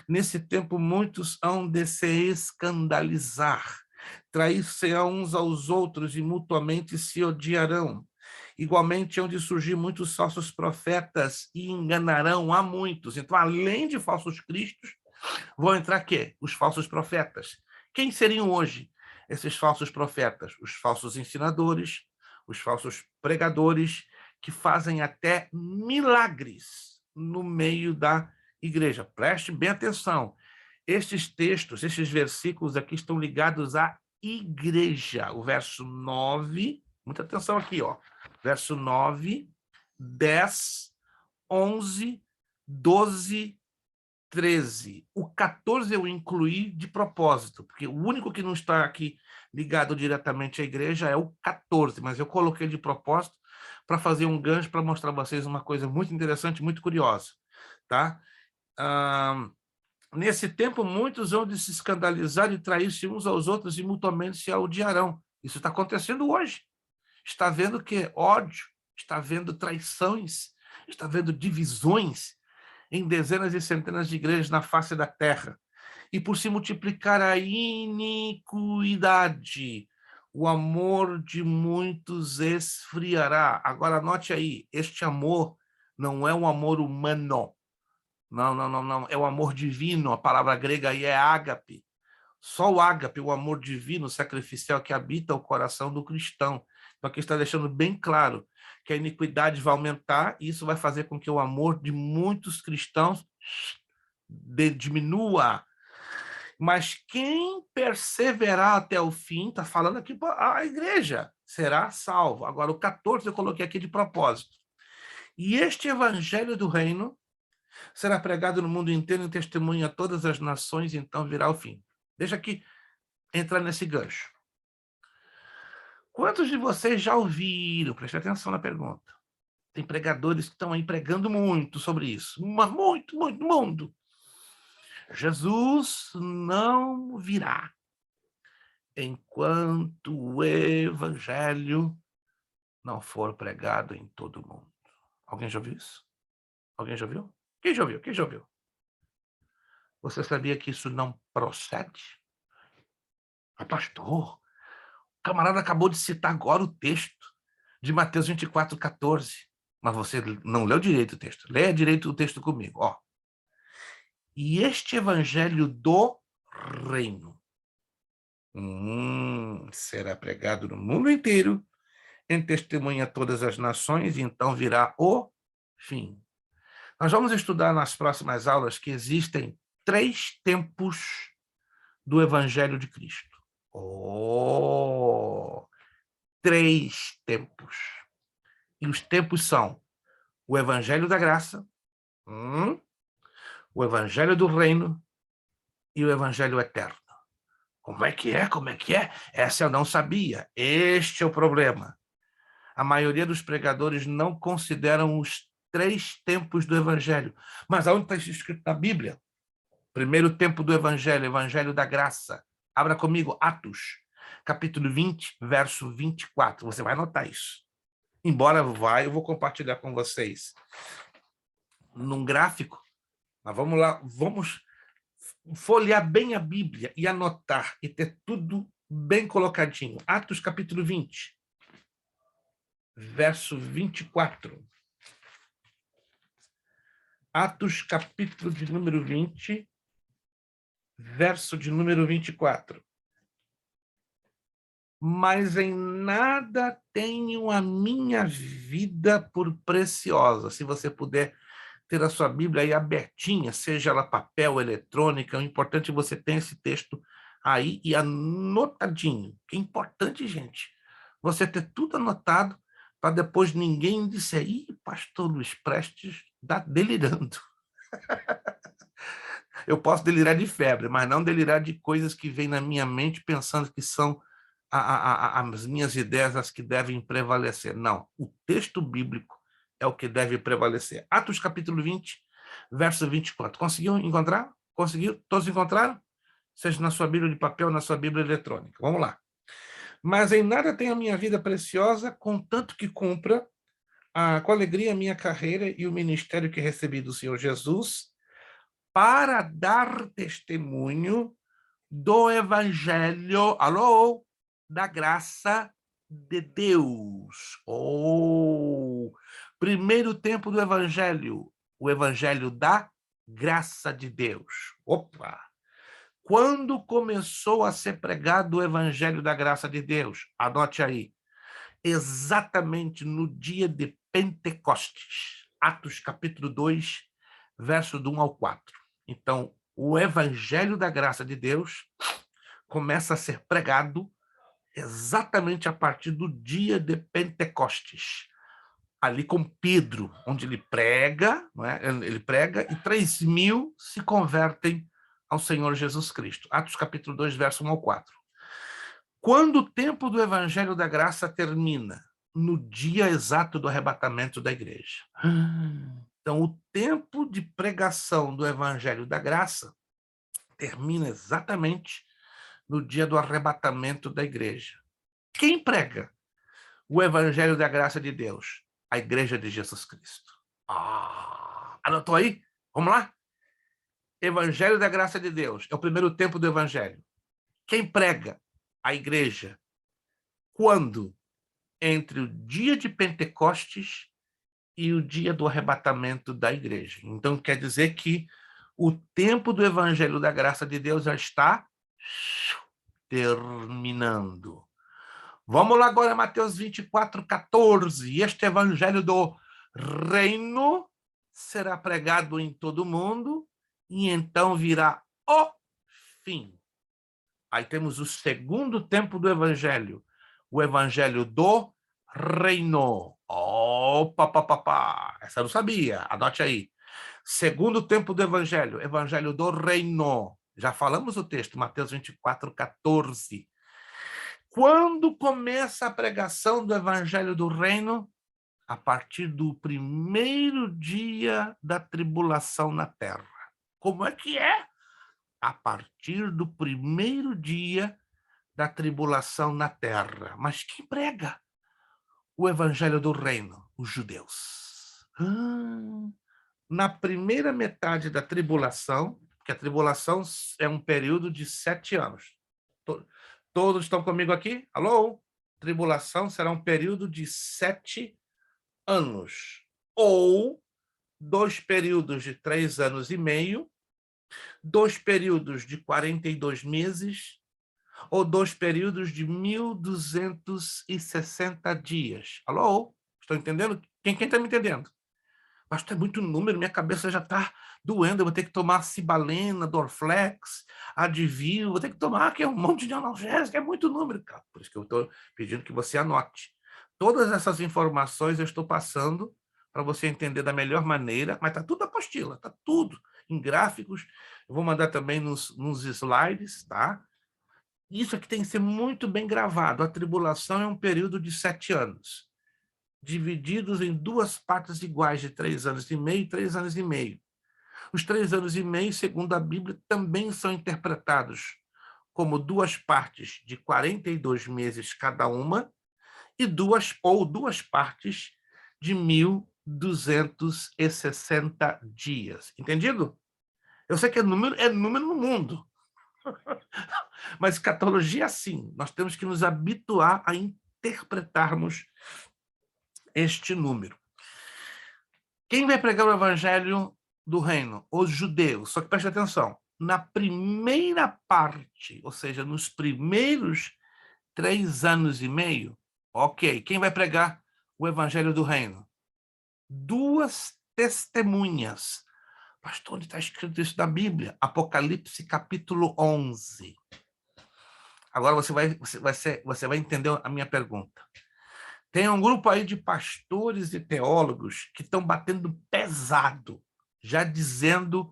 Nesse tempo muitos hão de se escandalizar, trair-se-ão uns aos outros e mutuamente se odiarão. Igualmente hão de surgir muitos falsos profetas e enganarão a muitos. Então, além de falsos cristos, vão entrar quê? Os falsos profetas. Quem seriam hoje esses falsos profetas? Os falsos ensinadores, os falsos pregadores, que fazem até milagres no meio da igreja. Preste bem atenção. Estes textos, estes versículos aqui estão ligados à igreja. O verso 9, muita atenção aqui, ó. Verso 9, 10, 11, 12, 13. O 14 eu incluí de propósito, porque o único que não está aqui ligado diretamente à igreja é o 14, mas eu coloquei de propósito para fazer um gancho para mostrar a vocês uma coisa muito interessante, muito curiosa, tá? Nesse tempo, muitos hão de se escandalizar e trair-se uns aos outros e mutuamente se odiarão. Isso está acontecendo hoje. Está vendo que ódio, está vendo traições, está vendo divisões em dezenas e centenas de igrejas na face da terra. E por se multiplicar a iniquidade, o amor de muitos esfriará. Agora, anote aí, este amor não é um amor humano. Não. É o amor divino. A palavra grega aí é ágape. Só o ágape, o amor divino, sacrificial que habita o coração do cristão. Então, aqui está deixando bem claro que a iniquidade vai aumentar e isso vai fazer com que o amor de muitos cristãos diminua. Mas quem perseverar até o fim, está falando aqui para a igreja, será salvo. Agora, o 14 eu coloquei aqui de propósito. E este evangelho do reino será pregado no mundo inteiro em testemunho a todas as nações, e então virá o fim. Deixa aqui entrar nesse gancho. Quantos de vocês já ouviram? Preste atenção na pergunta. Tem pregadores que estão aí pregando muito sobre isso. Mas muito mundo. Jesus não virá enquanto o evangelho não for pregado em todo o mundo. Alguém já ouviu isso? Alguém já ouviu? Quem já ouviu? Quem já ouviu? Você sabia que isso não procede? Ah, pastor, o camarada acabou de citar agora o texto de Mateus 24, 14. Mas você não leu direito o texto. Leia direito o texto comigo. Ó. E este evangelho do reino será pregado no mundo inteiro, em testemunha a todas as nações, e então virá o fim. Nós vamos estudar nas próximas aulas que existem 3 tempos do Evangelho de Cristo. 3 tempos. E os tempos são o Evangelho da Graça, o Evangelho do Reino e o Evangelho Eterno. Como é que é? Como é que é? Essa eu não sabia. Este é o problema. A maioria dos pregadores não consideram os 3 tempos do Evangelho. Mas aonde está escrito na Bíblia? Primeiro tempo do Evangelho, Evangelho da Graça. Abra comigo, Atos, capítulo 20, verso 24. Você vai anotar isso. Embora eu vou compartilhar com vocês num gráfico. Mas vamos lá, vamos folhear bem a Bíblia e anotar e ter tudo bem colocadinho. Atos, capítulo 20, verso 24. Atos, capítulo de número 20, verso de número 24. Mas em nada tenho a minha vida por preciosa. Se você puder ter a sua Bíblia aí abertinha, seja ela papel, eletrônica, o importante é você ter esse texto aí e anotadinho. Que é importante, gente, você ter tudo anotado para depois ninguém disser, ih, pastor Luiz Prestes está delirando. Eu posso delirar de febre, mas não delirar de coisas que vêm na minha mente pensando que são as minhas ideias as que devem prevalecer. Não, o texto bíblico é o que deve prevalecer. Atos capítulo 20, verso 24. Conseguiu encontrar? Conseguiu? Todos encontraram? Seja na sua Bíblia de papel ou na sua Bíblia eletrônica. Vamos lá. Mas em nada tenho a minha vida preciosa, contanto que cumpra com alegria a minha carreira e o ministério que recebi do Senhor Jesus, para dar testemunho do evangelho, alô, da graça de Deus. Primeiro tempo do evangelho, o evangelho da graça de Deus. Opa! Quando começou a ser pregado o evangelho da graça de Deus? Anote aí. Exatamente no dia de Pentecostes. Atos capítulo 2, verso do 1 ao 4. Então, o evangelho da graça de Deus começa a ser pregado exatamente a partir do dia de Pentecostes. Ali com Pedro, onde ele prega, não é? Ele prega e 3.000 se convertem ao Senhor Jesus Cristo. Atos capítulo 2, verso 1 ao 4. Quando o tempo do evangelho da graça termina? No dia exato do arrebatamento da igreja. Então, o tempo de pregação do evangelho da graça termina exatamente no dia do arrebatamento da igreja. Quem prega o evangelho da graça de Deus? A igreja de Jesus Cristo. Anotou aí? Vamos lá? Evangelho da graça de Deus. É o primeiro tempo do evangelho. Quem prega? A igreja. Quando? Entre o dia de Pentecostes e o dia do arrebatamento da igreja. Então, quer dizer que o tempo do evangelho da graça de Deus já está terminando. Vamos lá agora, Mateus 24, 14. Este evangelho do reino será pregado em todo o mundo e então virá o fim. Aí temos o segundo tempo do evangelho, o evangelho do reino. Essa eu não sabia, anote aí. Segundo tempo do evangelho, evangelho do reino. Já falamos o texto, Mateus 24, 14. Quando começa a pregação do evangelho do reino? A partir do primeiro dia da tribulação na terra. Como é que é? A partir do primeiro dia da tribulação na terra. Mas quem prega o evangelho do reino? Os judeus. Na primeira metade da tribulação, porque a tribulação é um período de 7 anos. Todos estão comigo aqui? Alô? Tribulação será um período de 7 anos. Ou 2 períodos de 3 anos e meio, 2 períodos de 42 meses, ou 2 períodos de 1.260 dias. Alô? Estão entendendo? Quem está me entendendo? Mas é muito número, minha cabeça já está doendo, eu vou ter que tomar Cibalena, Dorflex, Advil, vou ter que tomar aqui um monte de analgésico, é muito número, cara. Por isso que eu estou pedindo que você anote. Todas essas informações eu estou passando para você entender da melhor maneira, mas está tudo na apostila, está tudo em gráficos, eu vou mandar também nos slides, tá? Isso aqui tem que ser muito bem gravado. A tribulação é um período de 7 anos, divididos em 2 partes iguais de 3 anos e meio e 3 anos e meio. Os 3 anos e meio, segundo a Bíblia, também são interpretados como 2 partes de 42 meses cada uma e 2 partes de 1.260 dias. Entendido? Eu sei que é número no mundo. Mas escatologia é assim. Nós temos que nos habituar a interpretarmos este número. Quem vai pregar o evangelho do reino? Os judeus. Só que preste atenção. Na primeira parte, ou seja, nos primeiros 3 anos e meio, ok, quem vai pregar o evangelho do reino? 2 testemunhas. Pastor, onde está escrito isso na Bíblia? Apocalipse capítulo 11. Agora você vai entender a minha pergunta. Tem um grupo aí de pastores e teólogos que estão batendo pesado, já dizendo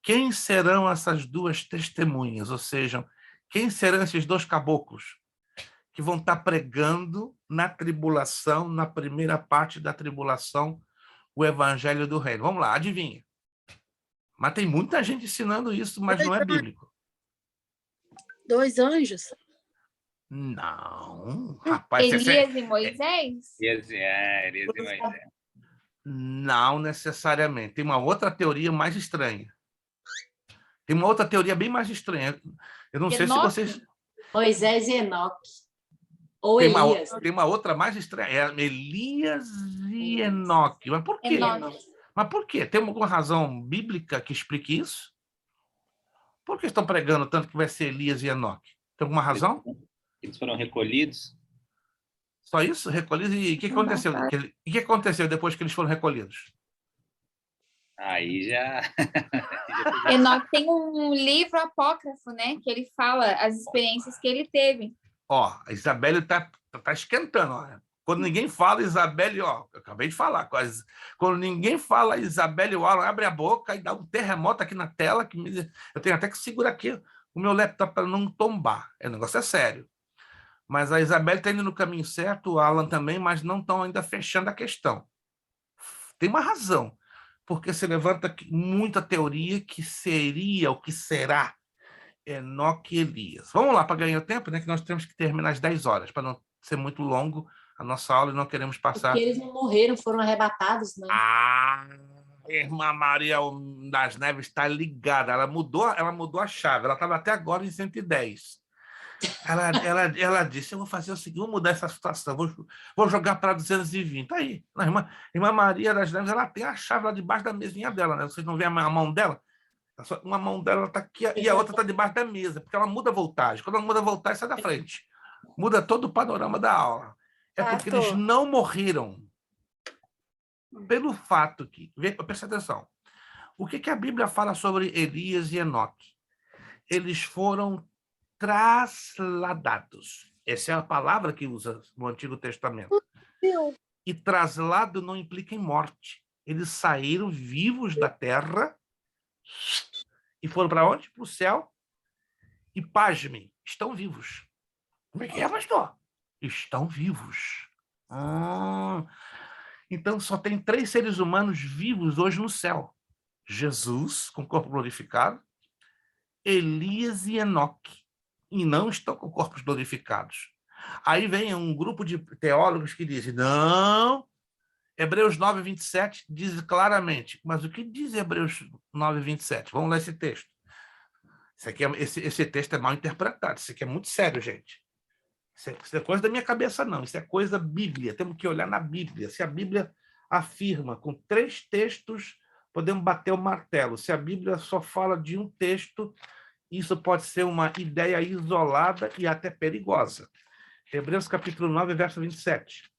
quem serão essas 2 testemunhas, ou seja, quem serão esses 2 caboclos que vão estar pregando na tribulação, na primeira parte da tribulação, o evangelho do reino. Vamos lá, adivinha. Mas tem muita gente ensinando isso, mas não é bíblico. 2 anjos? Não, rapaz. Elias e Moisés? Elias e Moisés. Não necessariamente. Tem uma outra teoria mais estranha. Tem uma outra teoria bem mais estranha. Eu não sei se Enoque? vocês... Moisés e Enoque. Ou Tem Elias. tem uma outra mais estranha. É Elias e Enoque. Mas por quê? Enoque. Mas por quê? Tem alguma razão bíblica que explique isso? Por que estão pregando tanto que vai ser Elias e Enoque? Tem alguma razão? Eles foram recolhidos. Só isso? Recolhidos? E o que aconteceu? E o que aconteceu depois que eles foram recolhidos? Aí já... Enoque tem um livro apócrifo, né? Que ele fala as experiências que ele teve. Ó, a Isabelle tá esquentando. Ó. Quando ninguém fala, Isabelle, ó, eu acabei de falar. Quando ninguém fala, Isabelle Warren abre a boca e dá um terremoto aqui na tela. Eu tenho até que segurar aqui o meu laptop para não tombar. O negócio é sério. Mas a Isabelle está indo no caminho certo, o Alan também, mas não estão ainda fechando a questão. Tem uma razão, porque se levanta muita teoria que seria ou que será Enoque e Elias. Vamos lá, para ganhar tempo, né? Que nós temos que terminar às 10 horas, para não ser muito longo a nossa aula e não queremos passar... Porque eles não morreram, foram arrebatados, né? Ah, irmã Maria das Neves está ligada. Ela mudou a chave. Ela estava até agora em 110. Ela disse, eu vou fazer o seguinte, vou mudar essa situação, vou jogar para 220. Aí, a irmã Maria das Neves, ela tem a chave lá debaixo da mesinha dela, né? Vocês não veem a mão dela? Uma mão dela está aqui e a outra está debaixo da mesa, porque ela muda a voltagem. Quando ela muda a voltagem, sai da frente. Muda todo o panorama da aula. É porque eles não morreram. Pelo fato que... Presta atenção. O que a Bíblia fala sobre Elias e Enoque? Eles foram trasladados. Essa é a palavra que usa no Antigo Testamento. E traslado não implica em morte. Eles saíram vivos da terra e foram para onde? Para o céu. E, pasmem, estão vivos. Como é que é, pastor? Estão vivos. Então, só tem 3 seres humanos vivos hoje no céu. Jesus, com corpo glorificado, Elias e Enoque. E não estão com corpos glorificados. Aí vem um grupo de teólogos que dizem, não, Hebreus 9, 27 diz claramente. Mas o que diz Hebreus 9, 27? Vamos ler esse texto. Esse texto é mal interpretado. Isso aqui é muito sério, gente. Isso é coisa da minha cabeça, não. Isso é coisa Bíblia. Temos que olhar na Bíblia. Se a Bíblia afirma com 3 textos, podemos bater o martelo. Se a Bíblia só fala de um texto, isso pode ser uma ideia isolada e até perigosa. Hebreus capítulo 9, verso 27.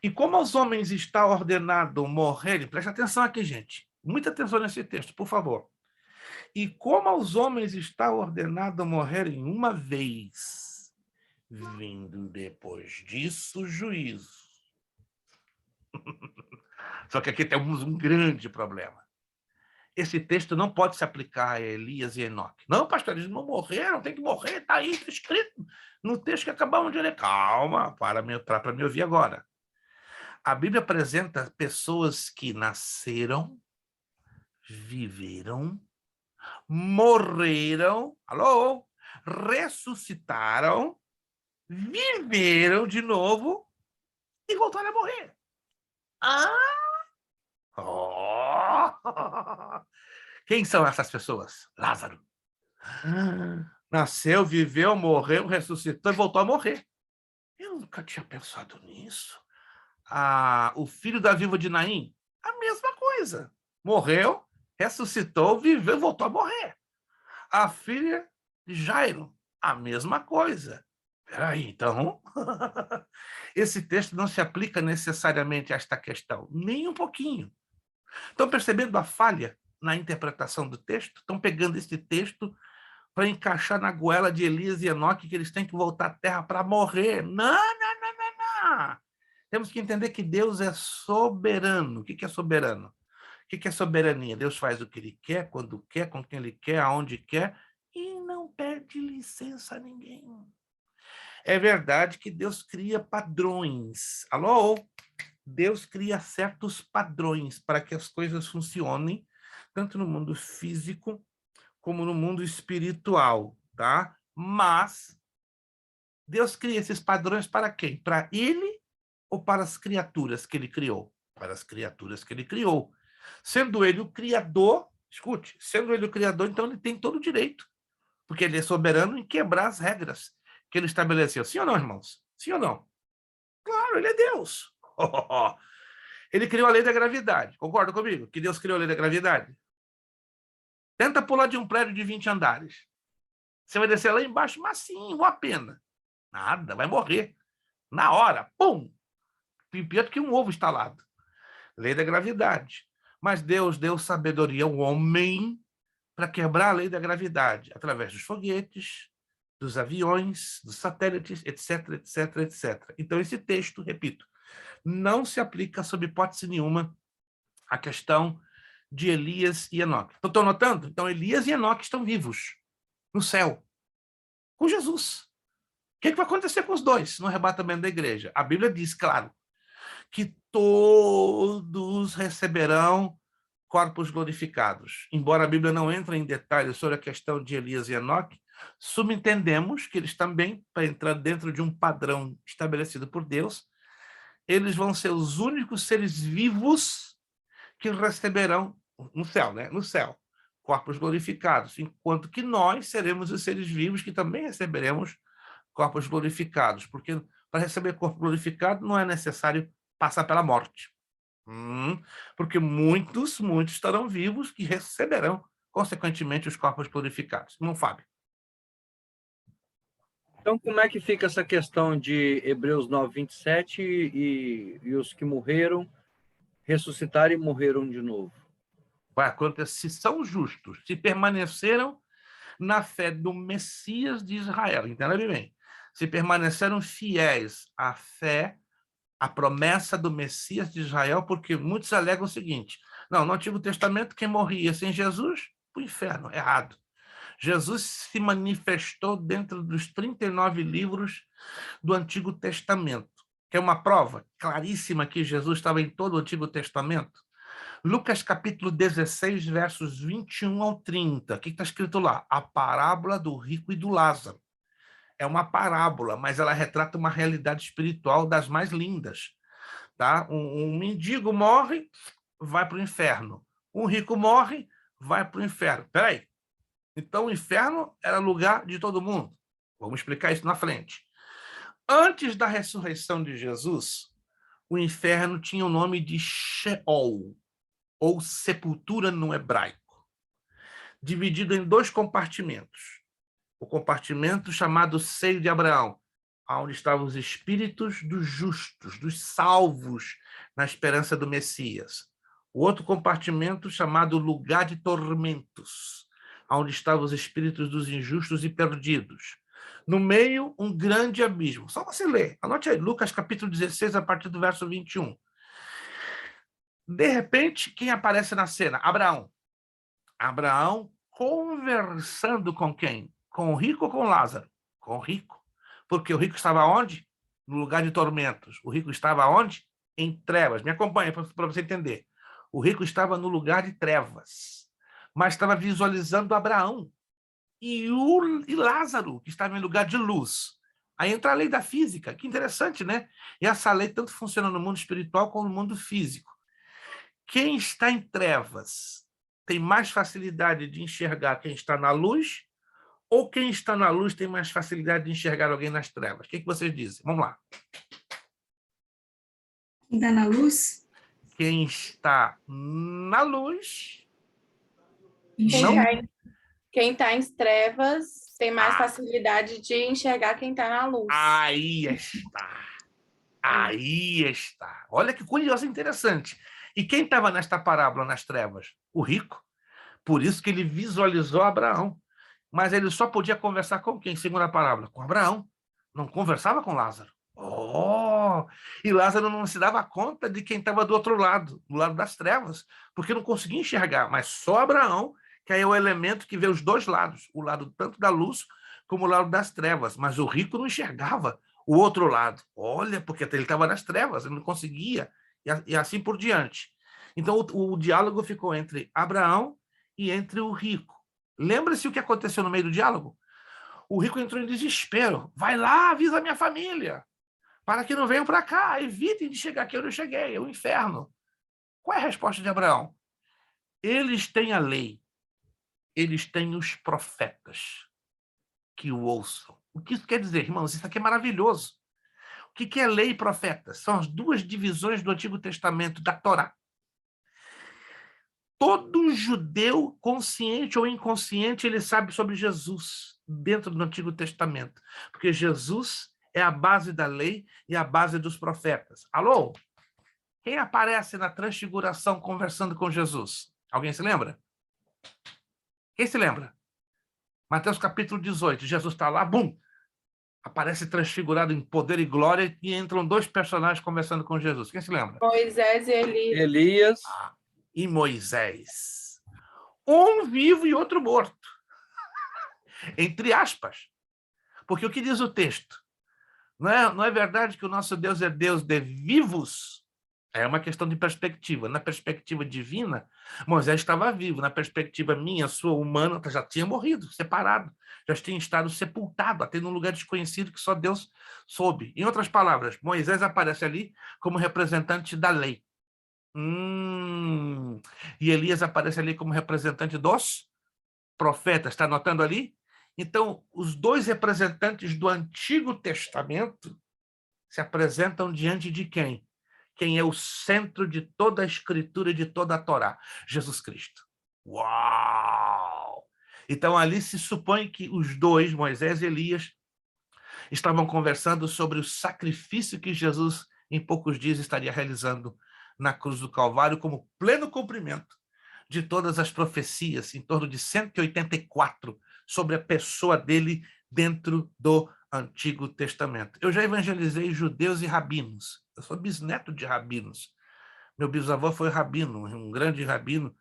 E como aos homens está ordenado morrerem, preste atenção aqui, gente. Muita atenção nesse texto, por favor. E como aos homens está ordenado morrerem uma vez, vindo depois disso o juízo. Só que aqui temos um grande problema. Esse texto não pode se aplicar a Elias e Enoque. Não, pastor, eles não morreram, tem que morrer, está aí, está escrito no texto que acabamos de ler. Calma, para me ouvir agora. A Bíblia apresenta pessoas que nasceram, viveram, morreram, ressuscitaram, viveram de novo e voltaram a morrer. Quem são essas pessoas? Lázaro. Nasceu, viveu, morreu, ressuscitou e voltou a morrer. Eu nunca tinha pensado nisso. O filho da viúva de Naim, a mesma coisa. Morreu, ressuscitou, viveu e voltou a morrer. A filha de Jairo, a mesma coisa. Peraí, então... Esse texto não se aplica necessariamente a esta questão, nem um pouquinho. Estão percebendo a falha na interpretação do texto? Estão pegando esse texto para encaixar na goela de Elias e Enoque que eles têm que voltar à terra para morrer. Não. Temos que entender que Deus é soberano. O que é soberano? O que é soberania? Deus faz o que Ele quer, quando quer, com quem Ele quer, aonde quer, e não pede licença a ninguém. É verdade que Deus cria padrões. Alô? Deus cria certos padrões para que as coisas funcionem, tanto no mundo físico como no mundo espiritual, tá? Mas Deus cria esses padrões para quem? Para ele ou para as criaturas que ele criou? Para as criaturas que ele criou. Sendo ele o criador, escute, sendo ele o criador, então ele tem todo o direito, porque ele é soberano em quebrar as regras que ele estabeleceu. Sim ou não, irmãos? Sim ou não? Claro, ele é Deus. Ele criou a lei da gravidade. Concorda comigo? Que Deus criou a lei da gravidade? Tenta pular de um prédio de 20 andares. Você vai descer lá embaixo, mas sim, uma pena. Nada, vai morrer. Na hora, pum! Pior que um ovo estalado. Lei da gravidade. Mas Deus deu sabedoria ao homem para quebrar a lei da gravidade, através dos foguetes, dos aviões, dos satélites, etc, etc, etc. Então, esse texto, repito, não se aplica sob hipótese nenhuma à questão de Elias e Enoque. Estão notando? Então, Elias e Enoque estão vivos no céu, com Jesus. O que vai acontecer com os dois no arrebatamento da igreja? A Bíblia diz, claro, que todos receberão corpos glorificados. Embora a Bíblia não entre em detalhes sobre a questão de Elias e Enoque, subentendemos que eles também, para entrar dentro de um padrão estabelecido por Deus, eles vão ser os únicos seres vivos que receberão no céu, né? No céu, corpos glorificados, enquanto que nós seremos os seres vivos que também receberemos corpos glorificados, porque para receber corpo glorificado não é necessário passar pela morte. Porque muitos estarão vivos que receberão, consequentemente, os corpos glorificados. Não, Fábio? Então, como é que fica essa questão de Hebreus 9, 27 e os que morreram, ressuscitaram e morreram de novo? Vai acontecer, se são justos, se permaneceram na fé do Messias de Israel, entenda bem, se permaneceram fiéis à fé, à promessa do Messias de Israel, porque muitos alegam o seguinte, não, no Antigo Testamento, quem morria sem Jesus, para o inferno, errado. Jesus se manifestou dentro dos 39 livros do Antigo Testamento, que é uma prova claríssima que Jesus estava em todo o Antigo Testamento. Lucas capítulo 16, versos 21 ao 30. O que está escrito lá? A parábola do rico e do Lázaro. É uma parábola, mas ela retrata uma realidade espiritual das mais lindas. Tá? Um mendigo morre, vai para o inferno. Um rico morre, vai para o inferno. Espera aí. Então, o inferno era lugar de todo mundo. Vamos explicar isso na frente. Antes da ressurreição de Jesus, o inferno tinha o nome de Sheol, ou sepultura no hebraico, dividido em dois compartimentos. O compartimento chamado seio de Abraão, onde estavam os espíritos dos justos, dos salvos, na esperança do Messias. O outro compartimento chamado lugar de tormentos, onde estavam os espíritos dos injustos e perdidos. No meio, um grande abismo. Só você ler. Anote aí, Lucas capítulo 16, a partir do verso 21. De repente, quem aparece na cena? Abraão. Abraão conversando com quem? Com o rico ou com Lázaro? Com o rico. Porque o rico estava onde? No lugar de tormentos. O rico estava onde? Em trevas. Me acompanha para você entender. O rico estava no lugar de trevas, mas estava visualizando Abraão e Lázaro, que estava em lugar de luz. Aí entra a lei da física, que interessante, né? E essa lei tanto funciona no mundo espiritual como no mundo físico. Quem está em trevas tem mais facilidade de enxergar quem está na luz, ou quem está na luz tem mais facilidade de enxergar alguém nas trevas? O que vocês dizem? Vamos lá. Quem está na luz? Quem está na luz... Quem está em trevas tem mais facilidade de enxergar quem está na luz. Aí está. Aí está. Olha que curioso e interessante. E quem estava nesta parábola nas trevas? O rico. Por isso que ele visualizou Abraão. Mas ele só podia conversar com quem, segundo a parábola? Com Abraão. Não conversava com Lázaro. Oh! E Lázaro não se dava conta de quem estava do outro lado, do lado das trevas, porque não conseguia enxergar. Mas só Abraão, que aí é o elemento que vê os dois lados, o lado tanto da luz como o lado das trevas, mas o rico não enxergava o outro lado. Olha, porque ele estava nas trevas, ele não conseguia, e assim por diante. Então, o diálogo ficou entre Abraão e entre o rico. Lembra-se o que aconteceu no meio do diálogo? O rico entrou em desespero. Vai lá, avisa a minha família, para que não venham para cá, evitem de chegar aqui onde eu cheguei, é o inferno. Qual é a resposta de Abraão? Eles têm a lei, eles têm os profetas que o ouçam. O que isso quer dizer, irmãos? Isso aqui é maravilhoso. O que é lei e profeta? São as duas divisões do Antigo Testamento, da Torá. Todo judeu, consciente ou inconsciente, ele sabe sobre Jesus dentro do Antigo Testamento, porque Jesus é a base da lei e a base dos profetas. Alô? Quem aparece na transfiguração conversando com Jesus? Alguém se lembra? Quem se lembra? Mateus capítulo 18, Jesus está lá, bum! Aparece transfigurado em poder e glória e entram dois personagens conversando com Jesus. Quem se lembra? Moisés e Elias. Elias. E Moisés. Um vivo e outro morto. Entre aspas. Porque o que diz o texto? Não é verdade que o nosso Deus é Deus de vivos? É uma questão de perspectiva. Na perspectiva divina, Moisés estava vivo. Na perspectiva minha, sua, humana, já tinha morrido, separado. Já tinha estado sepultado, até num lugar desconhecido que só Deus soube. Em outras palavras, Moisés aparece ali como representante da lei. E Elias aparece ali como representante dos profetas. Está anotando ali? Então, os dois representantes do Antigo Testamento se apresentam diante de quem? Quem é o centro de toda a Escritura e de toda a Torá? Jesus Cristo. Uau! Então, ali se supõe que os dois, Moisés e Elias, estavam conversando sobre o sacrifício que Jesus, em poucos dias, estaria realizando na cruz do Calvário, como pleno cumprimento de todas as profecias, em torno de 184, sobre a pessoa dele dentro do Antigo Testamento. Eu já evangelizei judeus e rabinos. Eu sou bisneto de rabinos. Meu bisavô foi rabino, um grande rabino,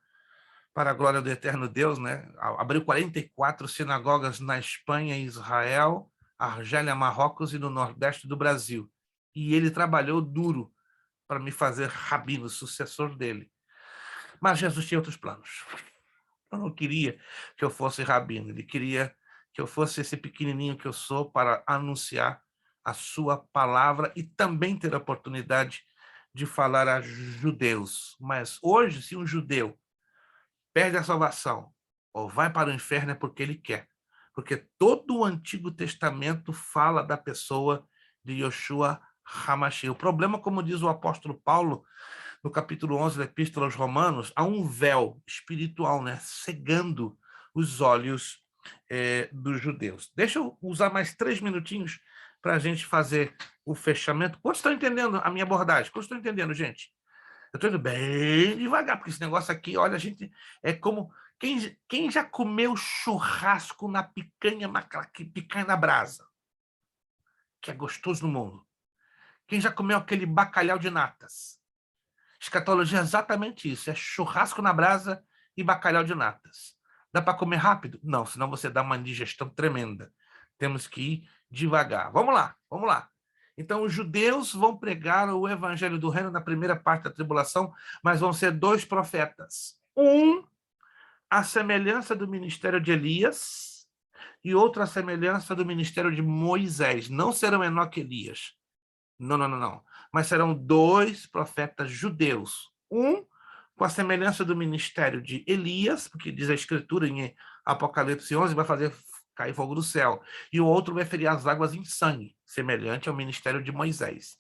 para a glória do eterno Deus, né? Abriu 44 sinagogas na Espanha, Israel, Argélia, Marrocos e no Nordeste do Brasil. E ele trabalhou duro para me fazer rabino, sucessor dele. Mas Jesus tinha outros planos. Eu não queria que eu fosse rabino, ele queria que eu fosse esse pequenininho que eu sou para anunciar a sua palavra e também ter a oportunidade de falar a judeus. Mas hoje, se um judeu perde a salvação ou vai para o inferno, é porque ele quer. Porque todo o Antigo Testamento fala da pessoa de Yoshua HaMashiach. O problema, como diz o apóstolo Paulo, no capítulo 11 da Epístola aos Romanos, há um véu espiritual, né, cegando os olhos dos judeus. Deixa eu usar mais 3 minutinhos para a gente fazer o fechamento. Quantos estão entendendo a minha abordagem? Quantos estão entendendo, gente? Eu estou indo bem devagar, porque esse negócio aqui, olha, a gente é como... Quem já comeu churrasco na picanha na brasa? Que é gostoso no mundo. Quem já comeu aquele bacalhau de natas? Escatologia é exatamente isso, é churrasco na brasa e bacalhau de natas. Dá para comer rápido? Não, senão você dá uma indigestão tremenda. Temos que ir devagar. Vamos lá, vamos lá. Então, os judeus vão pregar o evangelho do reino na primeira parte da tribulação, mas vão ser 2 profetas. Um, a semelhança do ministério de Elias, e outro, a semelhança do ministério de Moisés. Não serão Enoque e Elias. Não, não, não, não. Mas serão 2 profetas judeus. Um com a semelhança do ministério de Elias, porque diz a Escritura em Apocalipse 11, vai fazer cair fogo do céu. E o outro vai ferir as águas em sangue, semelhante ao ministério de Moisés.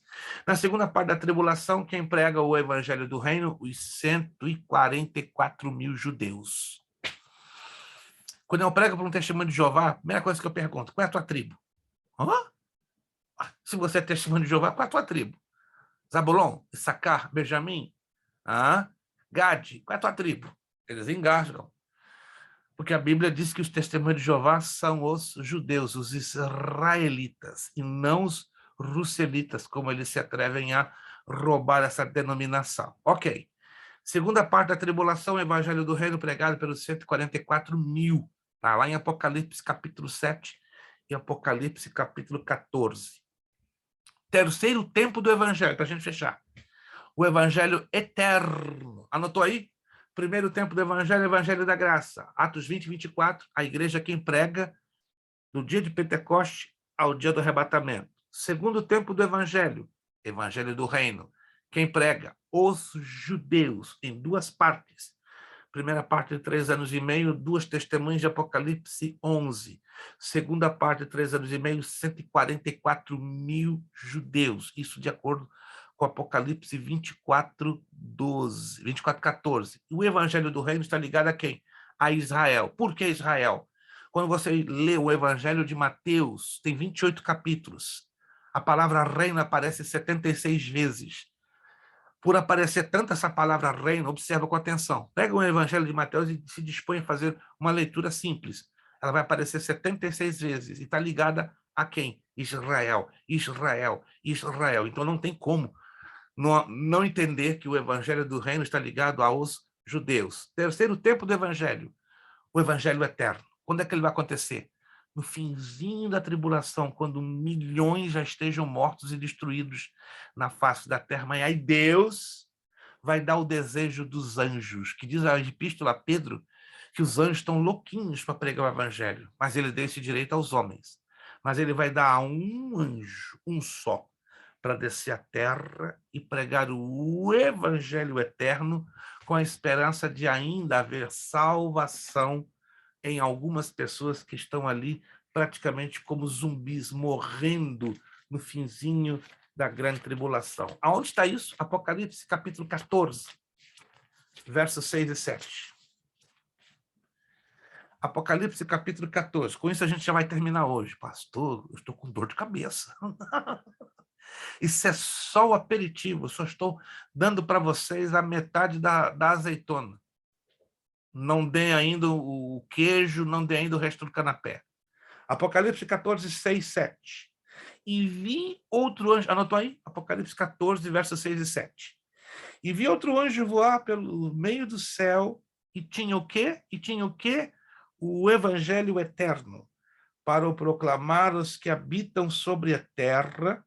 Na segunda parte da tribulação, quem prega o evangelho do reino? Os 144 mil judeus. Quando eu prego para um testemunho de Jeová, a primeira coisa que eu pergunto, qual é a tua tribo? Hã? Se você é testemunho de Jeová, qual é a tua tribo? Zabulon, Issacar, Benjamim, Gade, qual é a tua tribo? Eles engasgam. Porque a Bíblia diz que os testemunhos de Jeová são os judeus, os israelitas, e não os russelitas, como eles se atrevem a roubar essa denominação. Ok. Segunda parte da tribulação, o evangelho do reino pregado pelos 144 mil. Está lá em Apocalipse, capítulo 7 e Apocalipse, capítulo 14. Terceiro tempo do evangelho, para a gente fechar. O evangelho eterno. Anotou aí? Primeiro tempo do evangelho, evangelho da graça. Atos 20 e 24, a igreja quem prega do dia de Pentecoste ao dia do arrebatamento. Segundo tempo do evangelho, evangelho do reino. Quem prega? Os judeus, em duas partes. Primeira parte de 3 anos e meio, 2 testemunhas de Apocalipse 11. Segunda parte de 3 anos e meio, 144 mil judeus. Isso de acordo com Apocalipse 24, 12, 24, 14. E o evangelho do reino está ligado a quem? A Israel. Por que Israel? Quando você lê o evangelho de Mateus, tem 28 capítulos. A palavra reino aparece 76 vezes. Por aparecer tanto essa palavra reino, observa com atenção. Pega o evangelho de Mateus e se dispõe a fazer uma leitura simples. Ela vai aparecer 76 vezes e está ligada a quem? Israel, Israel, Israel. Então não tem como não entender que o evangelho do reino está ligado aos judeus. Terceiro tempo do evangelho, o evangelho eterno. Quando é que ele vai acontecer? No finzinho da tribulação, quando milhões já estejam mortos e destruídos na face da terra. Mas aí Deus vai dar o desejo dos anjos, que diz a epístola a Pedro que os anjos estão louquinhos para pregar o evangelho, mas ele deu esse direito aos homens. Mas ele vai dar a um anjo, um só, para descer à terra e pregar o evangelho eterno com a esperança de ainda haver salvação em algumas pessoas que estão ali praticamente como zumbis, morrendo no finzinho da grande tribulação. Aonde está isso? Apocalipse, capítulo 14, versos 6 e 7. Apocalipse, capítulo 14. Com isso a gente já vai terminar hoje. Pastor, eu estou com dor de cabeça. Isso é só o aperitivo. Eu só estou dando para vocês a metade da azeitona. Não dê ainda o queijo, não dê ainda o resto do canapé. Apocalipse 14, 6, 7. E vi outro anjo, anotou aí? Apocalipse 14, versos 6 e 7. E vi outro anjo voar pelo meio do céu e tinha o quê? E tinha o quê? O evangelho eterno, para o proclamar os que habitam sobre a terra,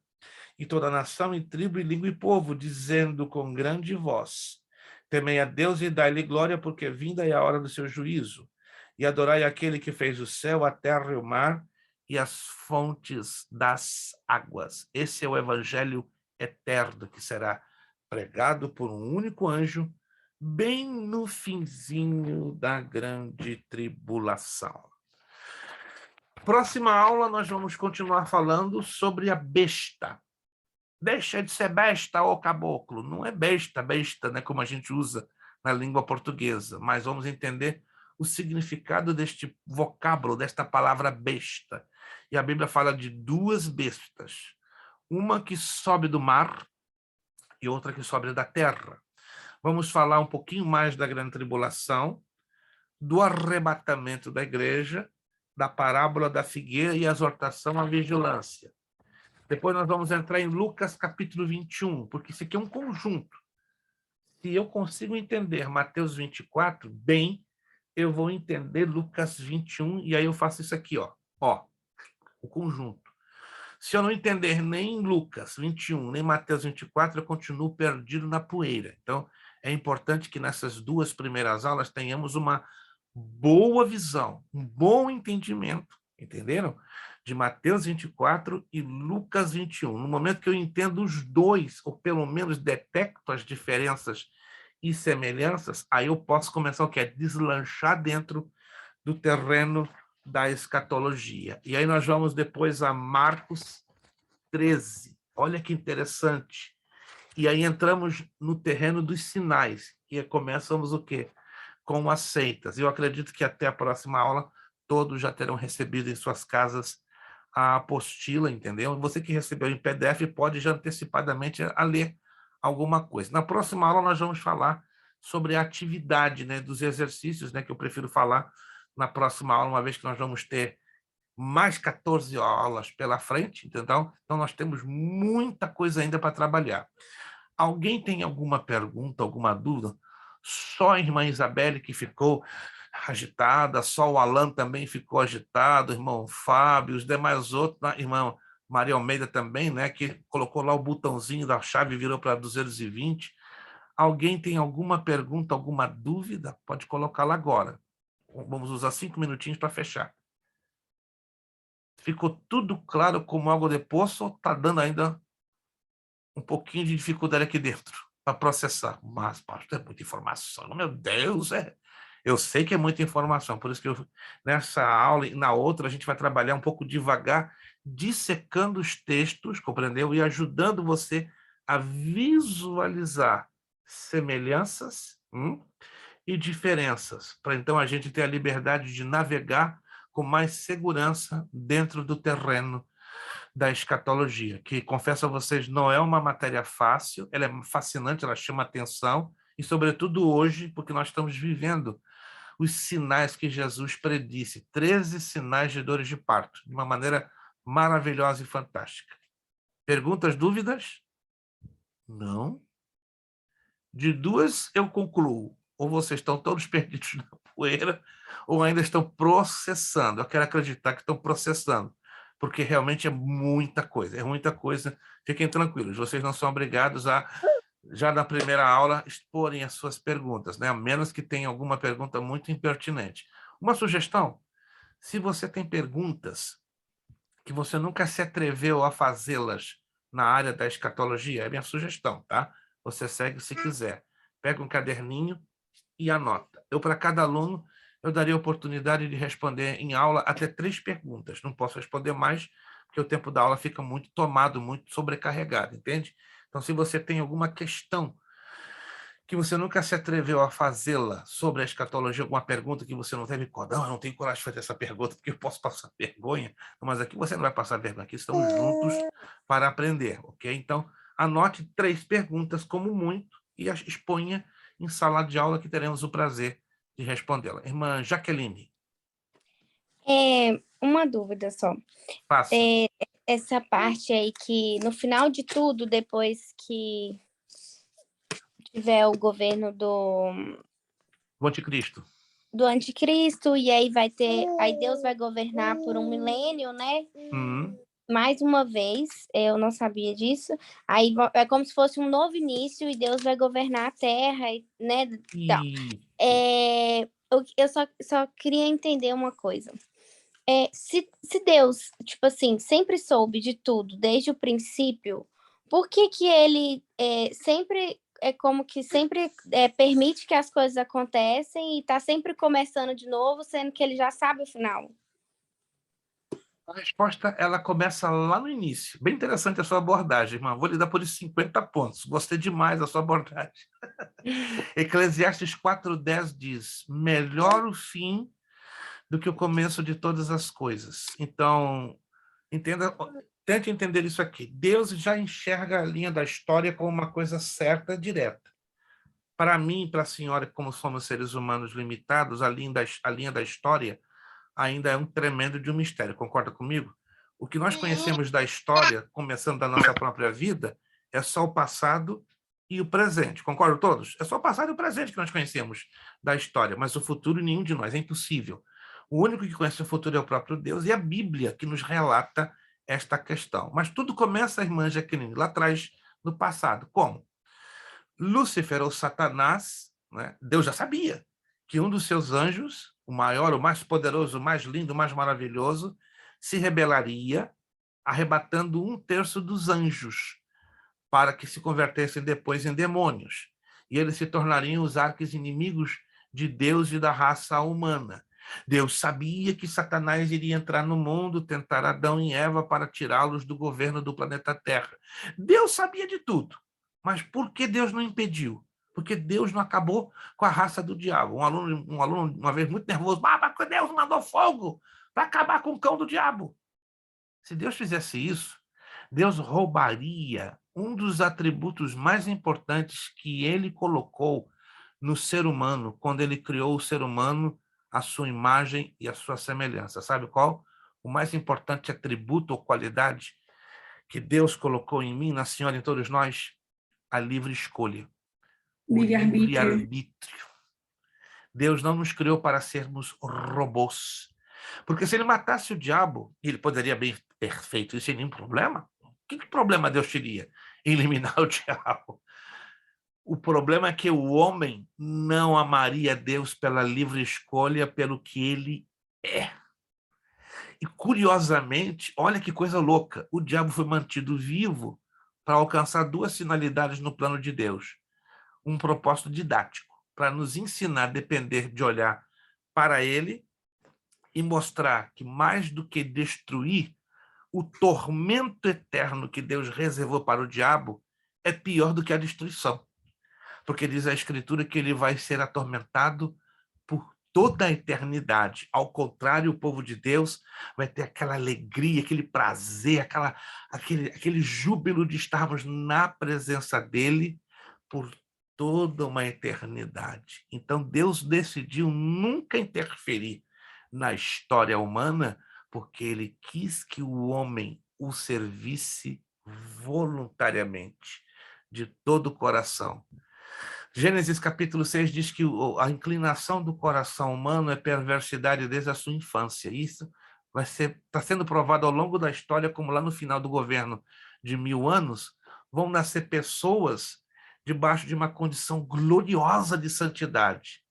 e toda nação, e tribo, e língua e povo, dizendo com grande voz: temei a Deus e dai-lhe glória, porque vinda é a hora do seu juízo. E adorai aquele que fez o céu, a terra e o mar, e as fontes das águas. Esse é o evangelho eterno que será pregado por um único anjo, bem no finzinho da grande tribulação. Próxima aula, nós vamos continuar falando sobre a besta. Deixa de ser besta, ô caboclo. Não é besta, né, como a gente usa na língua portuguesa, mas vamos entender o significado deste vocábulo, desta palavra besta. E a Bíblia fala de duas bestas, uma que sobe do mar e outra que sobe da terra. Vamos falar um pouquinho mais da grande tribulação, do arrebatamento da igreja, da parábola da figueira e a exortação à vigilância. Depois nós vamos entrar em Lucas capítulo 21, porque isso aqui é um conjunto. Se eu consigo entender Mateus 24, bem, eu vou entender Lucas 21, e aí eu faço isso aqui, ó, o conjunto. Se eu não entender nem Lucas 21, nem Mateus 24, eu continuo perdido na poeira. Então, é importante que nessas duas primeiras aulas tenhamos uma boa visão, um bom entendimento, entenderam? De Mateus 24 e Lucas 21. No momento que eu entendo os dois, ou pelo menos detecto as diferenças e semelhanças, aí eu posso começar o que é deslanchar dentro do terreno da escatologia. E aí nós vamos depois a Marcos 13. Olha que interessante. E aí entramos no terreno dos sinais, e começamos o quê? Com as seitas. Eu acredito que até a próxima aula todos já terão recebido em suas casas a apostila, entendeu? Você que recebeu em PDF pode já antecipadamente a ler alguma coisa. Na próxima aula nós vamos falar sobre a atividade, né, dos exercícios, né, que eu prefiro falar na próxima aula, uma vez que nós vamos ter mais 14 aulas pela frente, entendeu? Então nós temos muita coisa ainda para trabalhar. Alguém tem alguma pergunta, alguma dúvida? Só a irmã Isabelle que ficou agitada, só o Alan também ficou agitado, o irmão Fábio, os demais outros, a irmã Maria Almeida também, né, que colocou lá o botãozinho da chave e virou para 220. Alguém tem alguma pergunta, alguma dúvida? Pode colocá-la agora. Vamos usar 5 minutinhos para fechar. Ficou tudo claro como água de poço ou está dando ainda um pouquinho de dificuldade aqui dentro para processar? Mas, pastor, é muita informação. Meu Deus, eu sei que é muita informação, por isso que nessa aula e na outra a gente vai trabalhar um pouco devagar, dissecando os textos, compreendeu? E ajudando você a visualizar semelhanças e diferenças, para então a gente ter a liberdade de navegar com mais segurança dentro do terreno da escatologia, que, confesso a vocês, não é uma matéria fácil, ela é fascinante, ela chama atenção, e sobretudo hoje, porque nós estamos vivendo os sinais que Jesus predisse, 13 sinais de dores de parto, de uma maneira maravilhosa e fantástica. Perguntas, dúvidas? Não? De duas eu concluo, ou vocês estão todos perdidos na poeira, ou ainda estão processando. Eu quero acreditar que estão processando, porque realmente é muita coisa. Fiquem tranquilos, vocês não são obrigados a, já na primeira aula, exporem as suas perguntas, né? A menos que tenha alguma pergunta muito impertinente. Uma sugestão, se você tem perguntas que você nunca se atreveu a fazê-las na área da escatologia, é minha sugestão, tá? Você segue se quiser. Pega um caderninho e anota. Para cada aluno, eu daria a oportunidade de responder em aula até 3 perguntas. Não posso responder mais, porque o tempo da aula fica muito tomado, muito sobrecarregado, entende? Então, se você tem alguma questão que você nunca se atreveu a fazê-la sobre a escatologia, alguma pergunta que você não teve coragem, não, eu não tenho coragem de fazer essa pergunta, porque eu posso passar vergonha, mas aqui você não vai passar vergonha, aqui estamos juntos para aprender, ok? Então, anote 3 perguntas, como muito, e as exponha em sala de aula, que teremos o prazer de respondê-la. Irmã Jaqueline. Uma dúvida só. Passa. Essa parte aí que, no final de tudo, depois que tiver o governo do anticristo. Do anticristo, e aí aí Deus vai governar por 1 milênio, né? Mais uma vez, eu não sabia disso. Aí é como se fosse um novo início e Deus vai governar a terra, né? Então, eu só queria entender uma coisa. Se Deus, tipo assim, sempre soube de tudo desde o princípio, por que ele sempre permite que as coisas acontecem e está sempre começando de novo, sendo que ele já sabe o final? A resposta, ela começa lá no início. Bem interessante a sua abordagem, irmã. Vou lhe dar por isso 50 pontos. Gostei demais da sua abordagem. Eclesiastes 4:10 diz, melhor o fim do que o começo de todas as coisas. Então, tente entender isso aqui. Deus já enxerga a linha da história como uma coisa certa, direta. Para mim, para a senhora, como somos seres humanos limitados, a linha da história ainda é um tremendo de um mistério. Concorda comigo? O que nós conhecemos da história, começando da nossa própria vida, é só o passado e o presente. Concordam todos? É só o passado e o presente que nós conhecemos da história, mas o futuro nenhum de nós, é impossível. O único que conhece o futuro é o próprio Deus, e a Bíblia que nos relata esta questão. Mas tudo começa, irmã Jaqueline, lá atrás, no passado. Como? Lúcifer, ou Satanás, né? Deus já sabia que um dos seus anjos, o maior, o mais poderoso, o mais lindo, o mais maravilhoso, se rebelaria, arrebatando 1/3 dos anjos, para que se convertessem depois em demônios. E eles se tornariam os arqui-inimigos de Deus e da raça humana. Deus sabia que Satanás iria entrar no mundo, tentar Adão e Eva para tirá-los do governo do planeta Terra. Deus sabia de tudo. Mas por que Deus não impediu? Porque Deus não acabou com a raça do diabo. Um aluno uma vez muito nervoso, mas Deus mandou fogo para acabar com o cão do diabo. Se Deus fizesse isso, Deus roubaria um dos atributos mais importantes que ele colocou no ser humano, quando ele criou o ser humano à sua imagem e à sua semelhança. Sabe qual? O mais importante atributo ou qualidade que Deus colocou em mim, na senhora e em todos nós, a livre escolha. O livre-arbítrio. Deus não nos criou para sermos robôs. Porque se ele matasse o diabo, ele poderia bem ter feito isso sem nenhum problema. Que problema Deus teria em eliminar o diabo? O problema é que o homem não amaria Deus pela livre escolha, pelo que ele é. E, curiosamente, olha que coisa louca, o diabo foi mantido vivo para alcançar duas finalidades no plano de Deus. Um propósito didático, para nos ensinar a depender de olhar para ele e mostrar que, mais do que destruir, o tormento eterno que Deus reservou para o diabo é pior do que a destruição. Porque diz a Escritura que ele vai ser atormentado por toda a eternidade. Ao contrário, o povo de Deus vai ter aquela alegria, aquele prazer, aquele júbilo de estarmos na presença dele por toda uma eternidade. Então, Deus decidiu nunca interferir na história humana, porque ele quis que o homem o servisse voluntariamente, de todo o coração. Gênesis capítulo 6 diz que a inclinação do coração humano é perversidade desde a sua infância. Isso está sendo provado ao longo da história, como lá no final do governo de 1000 anos, vão nascer pessoas debaixo de uma condição gloriosa de santidade.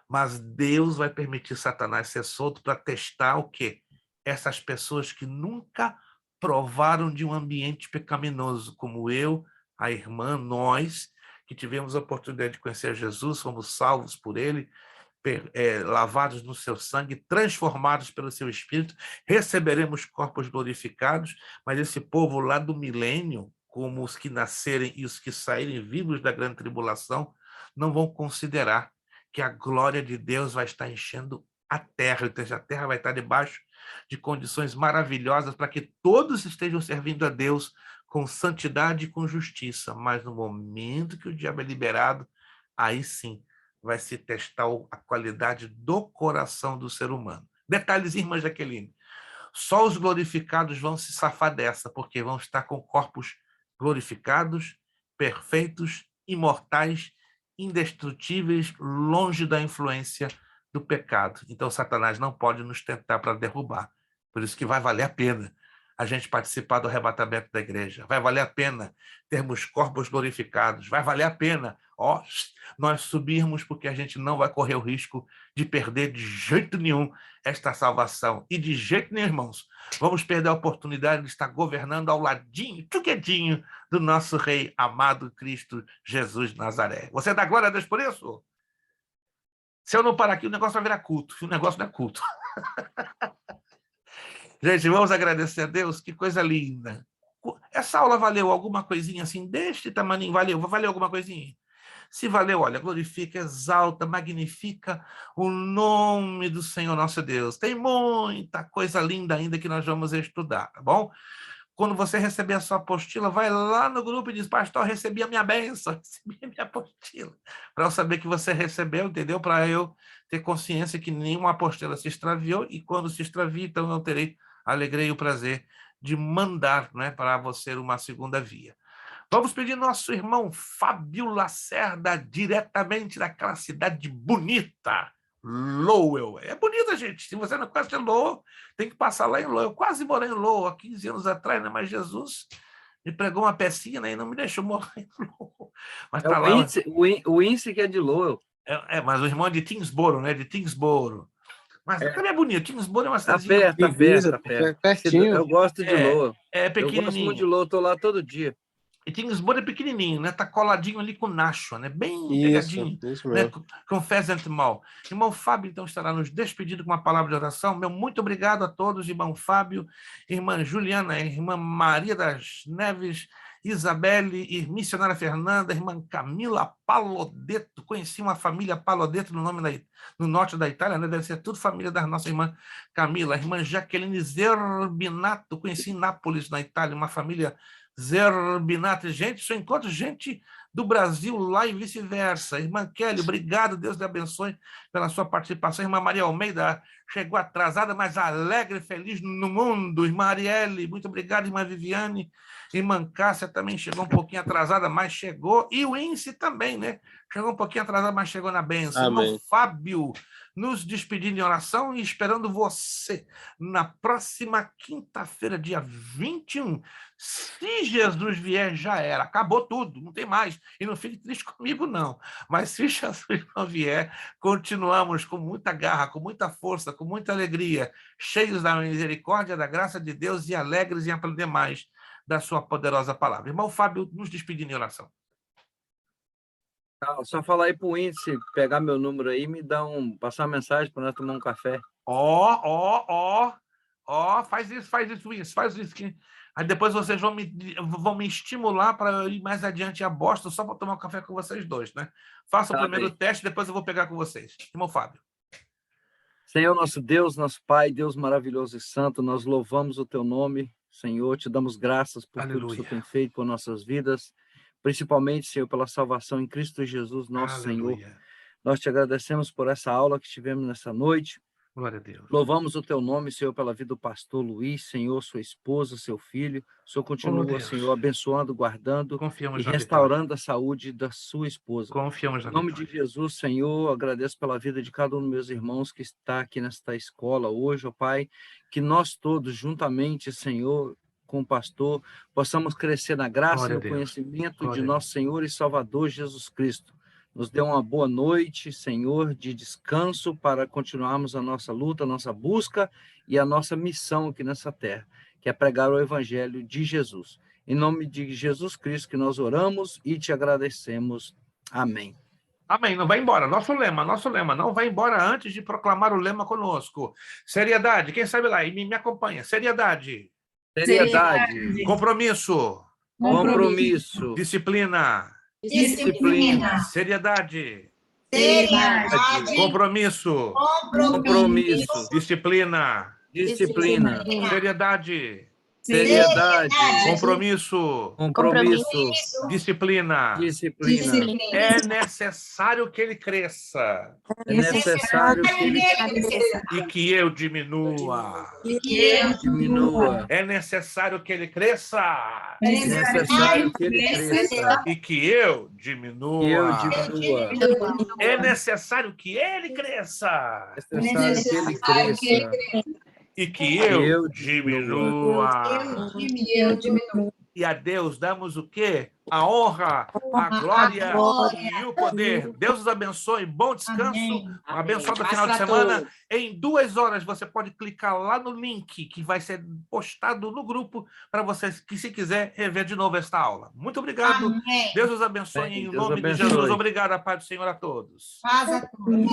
Mas Deus vai permitir Satanás ser solto para testar o quê? Essas pessoas que nunca provaram de um ambiente pecaminoso, como eu, a irmã, nós, que tivemos a oportunidade de conhecer Jesus, fomos salvos por ele, lavados no seu sangue, transformados pelo seu Espírito, receberemos corpos glorificados, mas esse povo lá do milênio, como os que nascerem e os que saírem vivos da grande tribulação, não vão considerar que a glória de Deus vai estar enchendo a terra, ou a terra vai estar debaixo de condições maravilhosas para que todos estejam servindo a Deus com santidade e com justiça. Mas no momento que o diabo é liberado, aí sim vai se testar a qualidade do coração do ser humano. Detalhes, irmã Jaqueline, só os glorificados vão se safar dessa, porque vão estar com corpos glorificados, perfeitos, imortais, indestrutíveis, longe da influência do pecado. Então, Satanás não pode nos tentar para derrubar. Por isso que vai valer a pena a gente participar do arrebatamento da igreja. Vai valer a pena termos corpos glorificados. Vai valer a pena nós subirmos, porque a gente não vai correr o risco de perder de jeito nenhum esta salvação. E de jeito nenhum, irmãos, vamos perder a oportunidade de estar governando ao ladinho, tuquedinho, do nosso Rei amado Cristo Jesus de Nazaré. Você dá glória a Deus por isso? Se eu não parar aqui, o negócio vai virar culto. O negócio não é culto. Gente, vamos agradecer a Deus, que coisa linda. Essa aula valeu alguma coisinha assim, deste tamanho? Valeu alguma coisinha? Se valeu, olha, glorifica, exalta, magnifica o nome do Senhor nosso Deus. Tem muita coisa linda ainda que nós vamos estudar, tá bom? Quando você receber a sua apostila, vai lá no grupo e diz, pastor, recebi a minha bênção, recebi a minha apostila. Para eu saber que você recebeu, entendeu? Para eu ter consciência que nenhuma apostila se extraviou, e quando se extravia, então eu terei a alegria e o prazer de mandar, né, para você uma segunda via. Vamos pedir nosso irmão Fábio Lacerda, diretamente daquela cidade bonita, Lowell. É bonita, gente. Se você não conhece Lowell, tem que passar lá em Lowell. Eu quase morei em Lowell há 15 anos atrás, né? Mas Jesus me pregou uma pecinha, né? E não me deixou morar em Lowell. Mas tá lá, o índice que é de Lowell. Mas o irmão é de Tingsboro, né? De Tingsboro. Mas também é bonito. Tingsboro é uma cidade pertinho. Eu gosto de Lowell. É pequenininho. Eu gosto muito de Lowell, estou lá todo dia. E Tingsboro é pequenininho, né? Tá coladinho ali com Nashua, né? Bem pegadinho, isso né? mesmo. Com Pheasant Mall. Irmão Fábio, então, estará nos despedindo com uma palavra de oração. Meu muito obrigado a todos, irmão Fábio, irmã Juliana, irmã Maria das Neves, Isabelle, missionária Fernanda, irmã Camila Palodetto. Conheci uma família Palodetto no norte da Itália, né? Deve ser tudo família da nossa irmã Camila. Irmã Jaqueline Zerbinato, conheci em Nápoles, na Itália, uma família Zerbinato. Gente, só encontro gente do Brasil lá e vice-versa. Irmã Kelly, obrigado, Deus lhe abençoe pela sua participação. Irmã Maria Almeida chegou atrasada, mas alegre e feliz no mundo. Irmã Arielle, muito obrigado. Irmã Viviane, irmã Cássia também chegou um pouquinho atrasada, mas chegou. E o Ince também, né? Chegou um pouquinho atrasado, mas chegou na bênção. Amém. Irmão Fábio, nos despedindo em oração e esperando você na próxima quinta-feira, dia 21. Se Jesus vier, já era. Acabou tudo, não tem mais. E não fique triste comigo, não. Mas se Jesus não vier, continuamos com muita garra, com muita força, com muita alegria, cheios da misericórdia, da graça de Deus e alegres em aprender mais da sua poderosa palavra. Irmão Fábio, nos despedindo em oração. Só falar aí pro índice, pegar meu número aí e passar uma mensagem para nós tomar um café. Faz isso. Aí depois vocês vão me estimular para ir mais adiante a Boston só para tomar um café com vocês dois, né? Faça o primeiro teste, depois eu vou pegar com vocês. Irmão Fábio. Senhor, nosso Deus, nosso Pai, Deus maravilhoso e santo, nós louvamos o teu nome, Senhor, te damos graças por tudo que o Senhor tem feito por nossas vidas, principalmente, Senhor, pela salvação em Cristo Jesus, nosso Senhor. Nós te agradecemos por essa aula que tivemos nessa noite. Glória a Deus. Louvamos o teu nome, Senhor, pela vida do pastor Luiz, Senhor, sua esposa, seu filho. O Senhor continua, Senhor, abençoando, guardando e restaurando a saúde da sua esposa. Confiamos na Em nome de Jesus, Senhor, agradeço pela vida de cada um dos meus irmãos que está aqui nesta escola hoje, ó Pai, que nós todos, juntamente, Senhor, com o pastor, possamos crescer na graça e no conhecimento de nosso Senhor e Salvador Jesus Cristo. Nos dê uma boa noite, Senhor, de descanso para continuarmos a nossa luta, a nossa busca e a nossa missão aqui nessa terra, que é pregar o Evangelho de Jesus. Em nome de Jesus Cristo que nós oramos e te agradecemos. Amém. Amém. Não vai embora. Nosso lema. Não vai embora antes de proclamar o lema conosco. Seriedade. Quem sabe lá? E me acompanha. Seriedade. Compromisso. Disciplina. Seriedade. Compromisso. Disciplina. Seriedade. Compromisso. Disciplina. É necessário que ele cresça. E que eu diminua. É necessário que ele cresça. E que eu diminua. É necessário que ele cresça. E que eu diminua. E a Deus damos o quê? A honra, a glória e o poder. Deus os abençoe. Bom descanso. Um abençoado final de semana. Em 2 horas você pode clicar lá no link que vai ser postado no grupo para você, que se quiser, rever de novo esta aula. Muito obrigado. Amém. Deus os abençoe em nome de Jesus. Obrigado, a paz do Senhor a todos. Paz a todos.